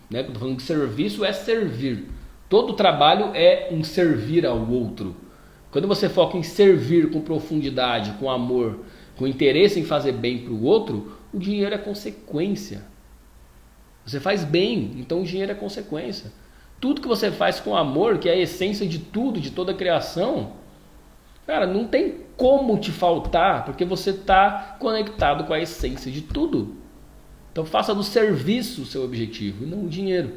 Speaker 1: né? Quando eu tô falando de serviço, é servir. Todo trabalho é um servir ao outro. Quando você foca em servir com profundidade, com amor, com interesse em fazer bem para o outro, o dinheiro é consequência. Você faz bem, então o dinheiro é consequência. Tudo que você faz com amor, que é a essência de tudo, de toda a criação, cara, não tem como te faltar, porque você está conectado com a essência de tudo. Então faça do serviço o seu objetivo e não o dinheiro.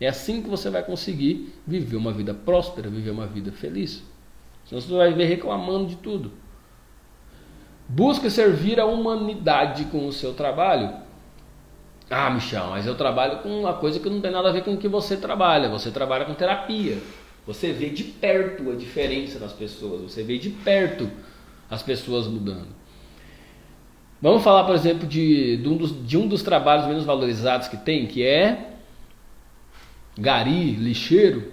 Speaker 1: É assim que você vai conseguir viver uma vida próspera, viver uma vida feliz. Senão você vai viver reclamando de tudo. Busque servir a humanidade com o seu trabalho. Ah, Michel, mas eu trabalho com uma coisa que não tem nada a ver com o que você trabalha. Você trabalha com terapia. Você vê de perto a diferença das pessoas. Você vê de perto as pessoas mudando. Vamos falar, por exemplo, de um dos trabalhos menos valorizados que tem, que é gari, lixeiro.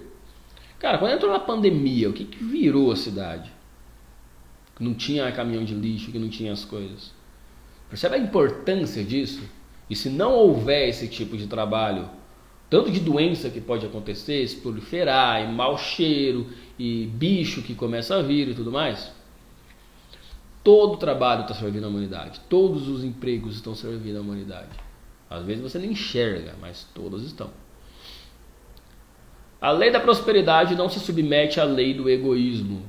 Speaker 1: Cara, quando entrou na pandemia, o que virou a cidade? Que não tinha caminhão de lixo, que não tinha as coisas. Percebe a importância disso? E se não houver esse tipo de trabalho, tanto de doença que pode acontecer, se proliferar, e mau cheiro, e bicho que começa a vir e tudo mais, todo o trabalho está servindo à humanidade. Todos os empregos estão servindo à humanidade. Às vezes você nem enxerga, mas todos estão. A lei da prosperidade não se submete à lei do egoísmo.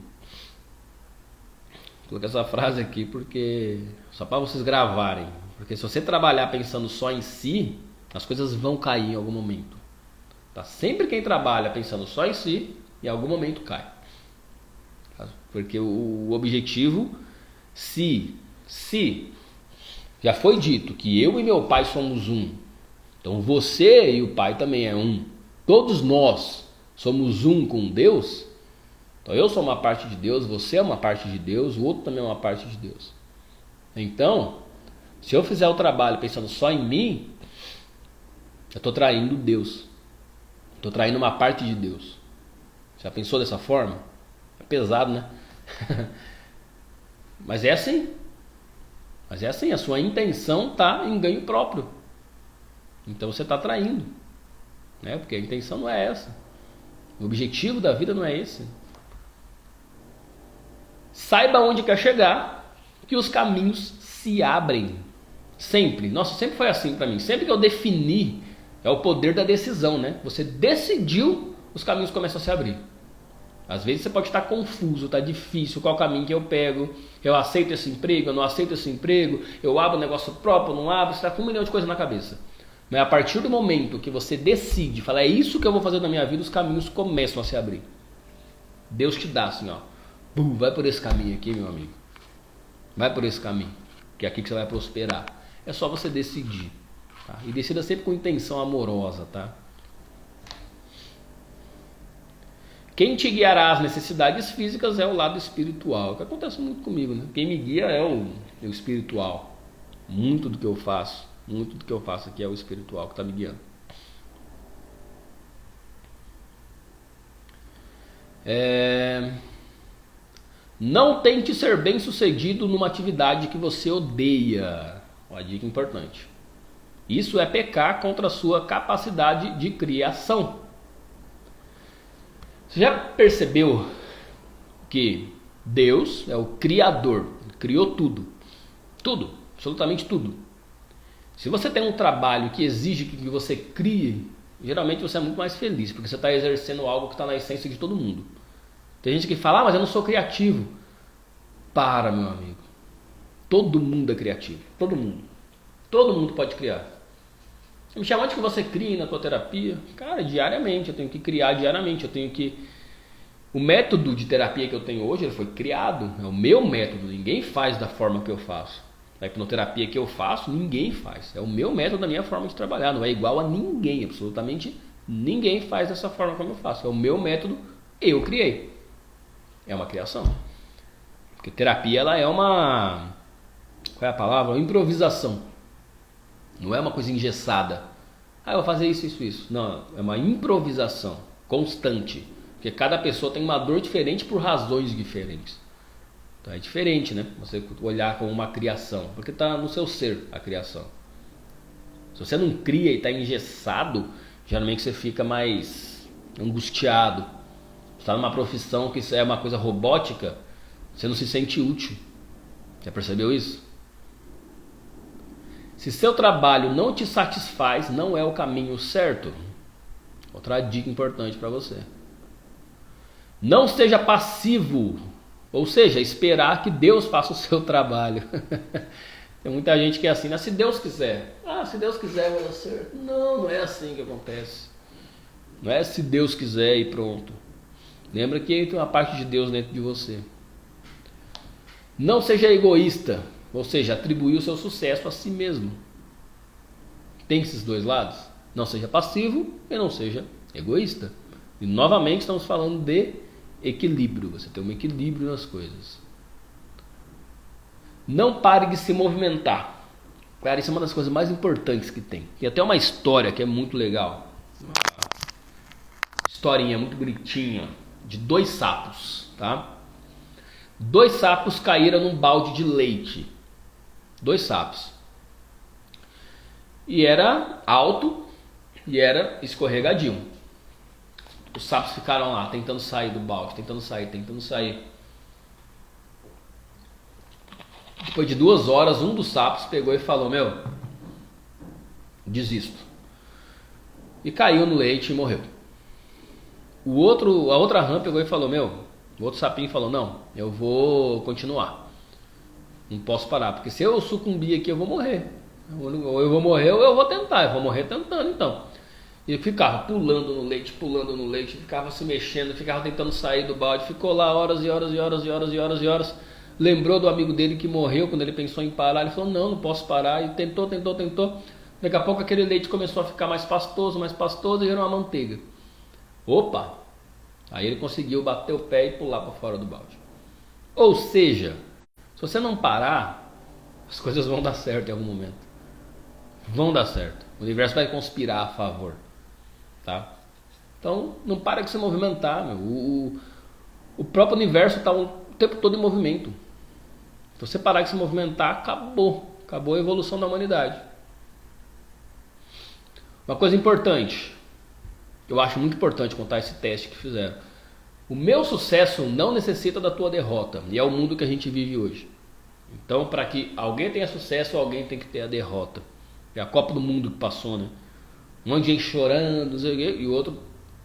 Speaker 1: Coloquei essa frase aqui porque só para vocês gravarem. Porque se você trabalhar pensando só em si, as coisas vão cair em algum momento. Tá? Sempre quem trabalha pensando só em si, em algum momento cai. Tá? Porque o objetivo, se já foi dito que eu e meu pai somos um, então você e o pai também é um. Todos nós somos um com Deus. Então eu sou uma parte de Deus, você é uma parte de Deus, o outro também é uma parte de Deus. Então, se eu fizer o trabalho pensando só em mim, eu estou traindo Deus. Estou traindo uma parte de Deus. Já pensou dessa forma? É pesado, né? Mas é assim. Mas é assim, a sua intenção está em ganho próprio. Então você está traindo. Né? Porque a intenção não é essa. O objetivo da vida não é esse. Saiba onde quer chegar, que os caminhos se abrem. Sempre. Nossa, sempre foi assim para mim. Sempre que eu defini, é o poder da decisão, né? Você decidiu, os caminhos começam a se abrir. Às vezes você pode estar confuso, está difícil, qual caminho que eu pego, eu aceito esse emprego, eu não aceito esse emprego, eu abro um negócio próprio, não abro, você está com 1 milhão de coisas na cabeça. Mas a partir do momento que você decide, fala, é isso que eu vou fazer na minha vida, os caminhos começam a se abrir. Deus te dá assim, ó, vai por esse caminho aqui, meu amigo. Vai por esse caminho, que é aqui que você vai prosperar. É só você decidir. Tá? E decida sempre com intenção amorosa, tá? Quem te guiará às necessidades físicas é o lado espiritual. O que acontece muito comigo, né? Quem me guia é o espiritual. Muito do que eu faço aqui é o espiritual que está me guiando. Não tente ser bem sucedido numa atividade que você odeia. Uma dica importante. Isso é pecar contra a sua capacidade de criação. Você já percebeu que Deus é o Criador, criou tudo, tudo, absolutamente tudo. Se você tem um trabalho que exige que você crie, geralmente você é muito mais feliz, porque você está exercendo algo que está na essência de todo mundo. Tem gente que fala, mas eu não sou criativo. Para, meu amigo. Todo mundo é criativo, todo mundo. Todo mundo pode criar. Me chama onde que você cria na tua terapia? Cara, diariamente, eu tenho que criar diariamente, eu tenho que... O método de terapia que eu tenho hoje, ele foi criado, é o meu método, ninguém faz da forma que eu faço. A hipnoterapia que eu faço, ninguém faz, é o meu método, a minha forma de trabalhar, não é igual a ninguém, absolutamente ninguém faz dessa forma como eu faço, é o meu método, eu criei. É uma criação. Porque terapia, ela é uma... Qual é a palavra? Uma improvisação. Não é uma coisa engessada. Eu vou fazer isso. Não, é uma improvisação constante. Porque cada pessoa tem uma dor diferente por razões diferentes. Então é diferente, né? Você olhar como uma criação, porque está no seu ser a criação. Se você não cria e está engessado, geralmente você fica mais angustiado. Você está numa profissão que é uma coisa robótica, você não se sente útil. Já percebeu isso? Se seu trabalho não te satisfaz, não é o caminho certo. Outra dica importante para você. Não seja passivo, ou seja, esperar que Deus faça o seu trabalho. Tem muita gente que é assim, né? Se Deus quiser. Se Deus quiser vai dar certo. Não, não é assim que acontece. Não é se Deus quiser e pronto. Lembra que tem uma parte de Deus dentro de você. Não seja egoísta, ou seja, atribuir o seu sucesso a si mesmo. Tem esses dois lados. Não seja passivo e não seja egoísta. E novamente estamos falando de equilíbrio. Você tem um equilíbrio nas coisas. Não pare de se movimentar. Cara, isso é uma das coisas mais importantes que tem. Tem até uma história que é muito legal. Uma historinha muito bonitinha de 2 sapos, tá? 2 sapos caíram num balde de leite. 2 sapos. E era alto e era escorregadio. Os sapos ficaram lá tentando sair do balde, tentando sair. Depois de 2 horas, um dos sapos pegou e falou: meu, desisto. E caiu no leite e morreu. A outra rã pegou e falou: o outro sapinho falou: não, eu vou continuar. Não posso parar, porque se eu sucumbir aqui eu vou morrer. Ou eu vou morrer ou eu vou tentar. Eu vou morrer tentando então. E ficava pulando no leite, ficava se mexendo, ficava tentando sair do balde. Ficou lá horas e horas. Lembrou do amigo dele que morreu quando ele pensou em parar. Ele falou: não posso parar. E tentou. Daqui a pouco aquele leite começou a ficar mais pastoso e gerou uma manteiga. Opa! Aí ele conseguiu bater o pé e pular para fora do balde. Ou seja, se você não parar, as coisas vão dar certo em algum momento. Vão dar certo. O universo vai conspirar a favor. Tá? Então não para de se movimentar. O próprio universo está o tempo todo em movimento. Se você parar de se movimentar, acabou a evolução da humanidade. Uma coisa importante, eu acho muito importante contar esse teste que fizeram. O meu sucesso não necessita da tua derrota, e é o mundo que a gente vive hoje. Então, para que alguém tenha sucesso, alguém tem que ter a derrota. É a Copa do Mundo que passou, né? Um monte de gente chorando, e o outro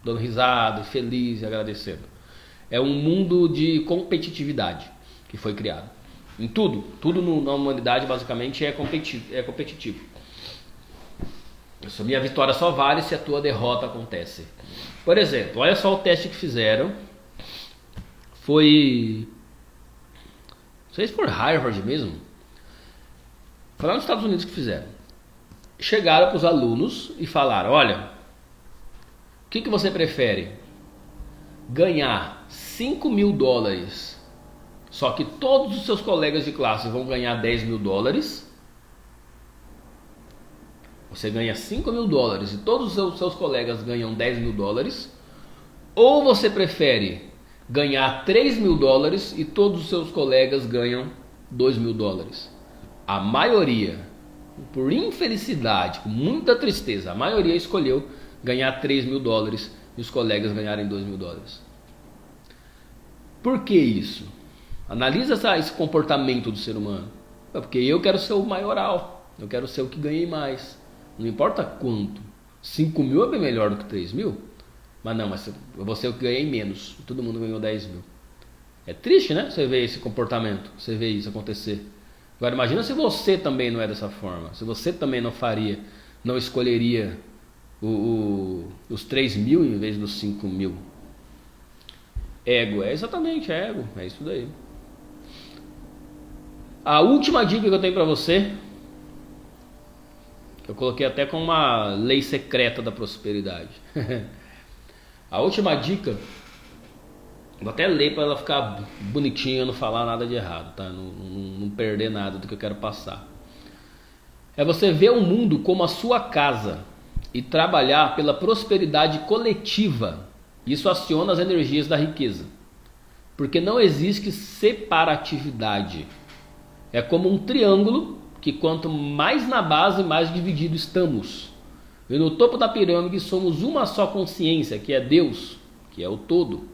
Speaker 1: dando risada, feliz e agradecendo. É um mundo de competitividade que foi criado. Em tudo na humanidade basicamente é competitivo. Minha vitória só vale se a tua derrota acontece. Por exemplo, olha só o teste que fizeram. Foi... Não sei se foi Harvard mesmo. Foi lá nos Estados Unidos que fizeram. Chegaram para os alunos e falaram: olha, o que você prefere? Ganhar $5.000, só que todos os seus colegas de classe vão ganhar $10.000. Você ganha $5.000 e todos os seus colegas ganham $10.000. Ou você prefere ganhar $3.000 e todos os seus colegas ganham $2.000? A maioria, por infelicidade, com muita tristeza, a maioria escolheu ganhar $3.000 e os colegas ganharem $2.000. Por que isso? Analisa esse comportamento do ser humano. Porque eu quero ser o maioral, eu quero ser o que ganhei mais. Não importa quanto. 5.000 é bem melhor do que 3.000. Mas eu vou ser o que ganhei menos. Todo mundo ganhou 10.000. É triste, né? Você vê esse comportamento, você vê isso acontecer. Agora imagina se você também não é dessa forma. Se você também não escolheria os 3.000 em vez dos 5.000. Ego, exatamente ego. É isso daí. A última dica que eu tenho para você, eu coloquei até com uma lei secreta da prosperidade. A última dica, vou até ler para ela ficar bonitinha, não falar nada de errado, tá? Não perder nada do que eu quero passar. É você ver o mundo como a sua casa e trabalhar pela prosperidade coletiva Isso aciona as energias da riqueza. Porque não existe separatividade. É como um triângulo que quanto mais na base, mais dividido estamos. E no topo da pirâmide somos uma só consciência, que é Deus, que é o todo.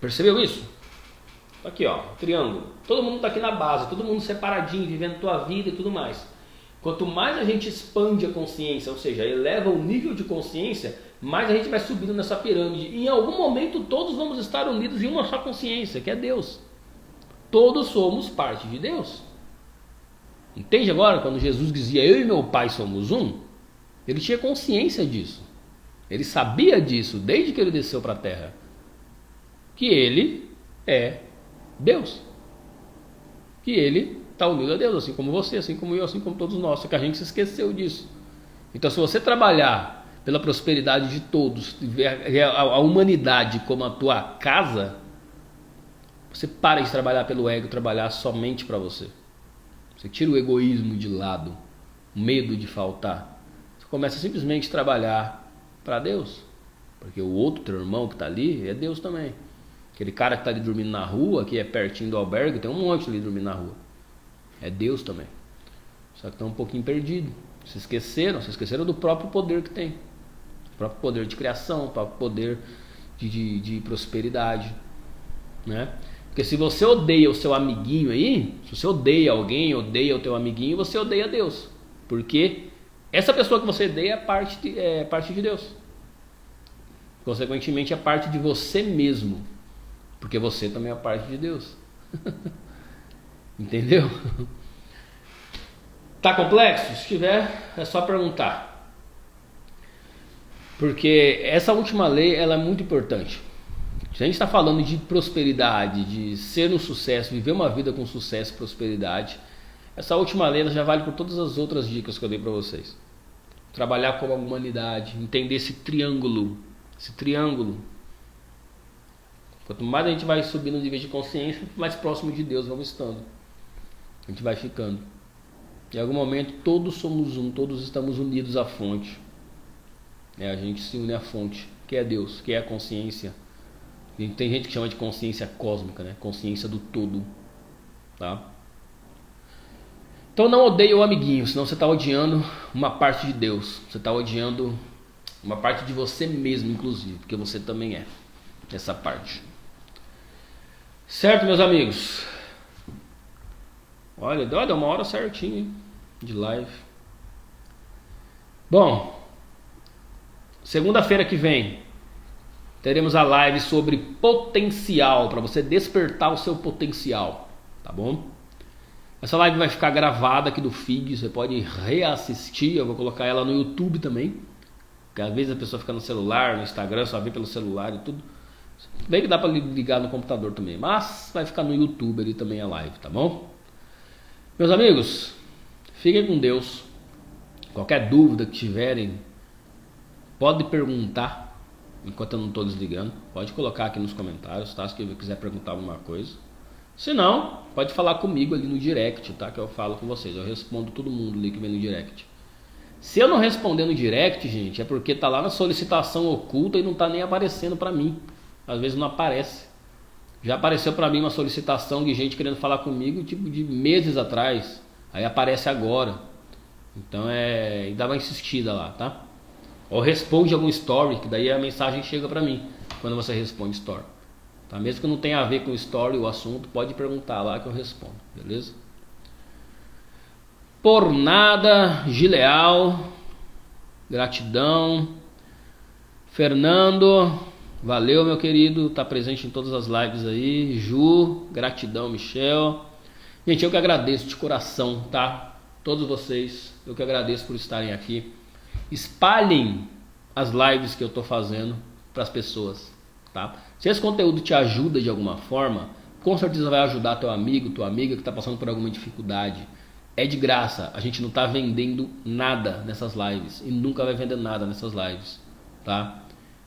Speaker 1: Percebeu isso? Aqui ó, triângulo. Todo mundo está aqui na base, todo mundo separadinho, vivendo a tua vida e tudo mais. Quanto mais a gente expande a consciência, ou seja, eleva o nível de consciência, mais a gente vai subindo nessa pirâmide. E em algum momento todos vamos estar unidos em uma só consciência, que é Deus. Todos somos parte de Deus. Entende agora quando Jesus dizia eu e meu Pai somos um? Ele tinha consciência disso. Ele sabia disso desde que ele desceu para a terra. Que ele é Deus. Que ele está unido a Deus, assim como você, assim como eu, assim como todos nós. Só que a gente se esqueceu disso. Então se você trabalhar pela prosperidade de todos, ver a humanidade como a tua casa, você para de trabalhar pelo ego, trabalhar somente para você. Você tira o egoísmo de lado, o medo de faltar. Você começa simplesmente a trabalhar para Deus. Porque o outro, teu irmão que está ali, é Deus também. Aquele cara que está ali dormindo na rua, que é pertinho do albergue, tem um monte ali dormindo na rua. É Deus também. Só que estão um pouquinho perdidos. Se esqueceram do próprio poder que tem. O próprio poder de criação, o próprio poder de prosperidade. Né? Porque se você odeia o seu amiguinho aí, se você odeia alguém, odeia o teu amiguinho, você odeia Deus. Porque essa pessoa que você odeia é parte de Deus. Consequentemente é parte de você mesmo. Porque você também é parte de Deus. Entendeu? Tá complexo? Se tiver, é só perguntar. Porque essa última lei ela é muito importante. Se a gente está falando de prosperidade, de ser um sucesso, viver uma vida com sucesso e prosperidade, essa última lei ela já vale por todas as outras dicas que eu dei para vocês. Trabalhar como a humanidade, entender esse triângulo. Quanto mais a gente vai subindo no nível de consciência, mais próximo de Deus vamos estando. A gente vai ficando. Em algum momento todos somos um, todos estamos unidos à fonte. A gente se une à fonte, que é Deus, que é a consciência. Tem gente que chama de consciência cósmica, né? Consciência do todo. Tá? Então não odeie o amiguinho, senão você está odiando uma parte de Deus. Você está odiando uma parte de você mesmo, inclusive, porque você também é essa parte. Certo, meus amigos? Olha, deu uma hora certinho, hein? De live. Bom, segunda-feira que vem teremos a live sobre potencial, para você despertar o seu potencial, tá bom? Essa live vai ficar gravada aqui do feed, você pode reassistir, eu vou colocar ela no YouTube também, porque às vezes a pessoa fica no celular, no Instagram, só vê pelo celular e tudo. Bem que dá para ligar no computador também, mas vai ficar no YouTube ali também a live, tá bom? Meus amigos, fiquem com Deus. Qualquer dúvida que tiverem, pode perguntar. Enquanto eu não estou desligando, pode colocar aqui nos comentários, tá? Se quiser perguntar alguma coisa. Se não, pode falar comigo ali no direct, tá? Que eu falo com vocês, eu respondo todo mundo ali que vem no direct. Se eu não responder no direct, gente, é porque tá lá na solicitação oculta e não tá nem aparecendo para mim. Às vezes não aparece. Já apareceu para mim uma solicitação de gente querendo falar comigo tipo de meses atrás. Aí aparece agora. Então e dá uma insistida lá, tá? Ou responde algum story, que daí a mensagem chega para mim quando você responde story. Tá? Mesmo que não tenha a ver com o story o assunto, pode perguntar lá que eu respondo, beleza? Por nada, Gileal, gratidão. Fernando, valeu meu querido, tá presente em todas as lives aí. Ju, gratidão, Michel. Gente, eu que agradeço de coração, tá? Todos vocês, eu que agradeço por estarem aqui. Espalhem as lives que eu tô fazendo para as pessoas, tá? Se esse conteúdo te ajuda de alguma forma, com certeza vai ajudar teu amigo, tua amiga que está passando por alguma dificuldade. É de graça, a gente não está vendendo nada nessas lives e nunca vai vender nada nessas lives, tá?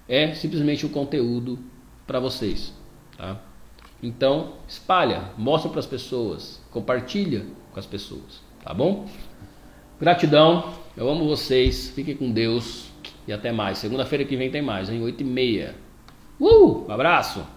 Speaker 1: É simplesmente um conteúdo para vocês, tá? Então espalha, mostra para as pessoas, compartilha com as pessoas, tá bom? Gratidão, eu amo vocês, fiquem com Deus e E até mais. Segunda-feira que vem tem mais, hein? 8h30. Abraço!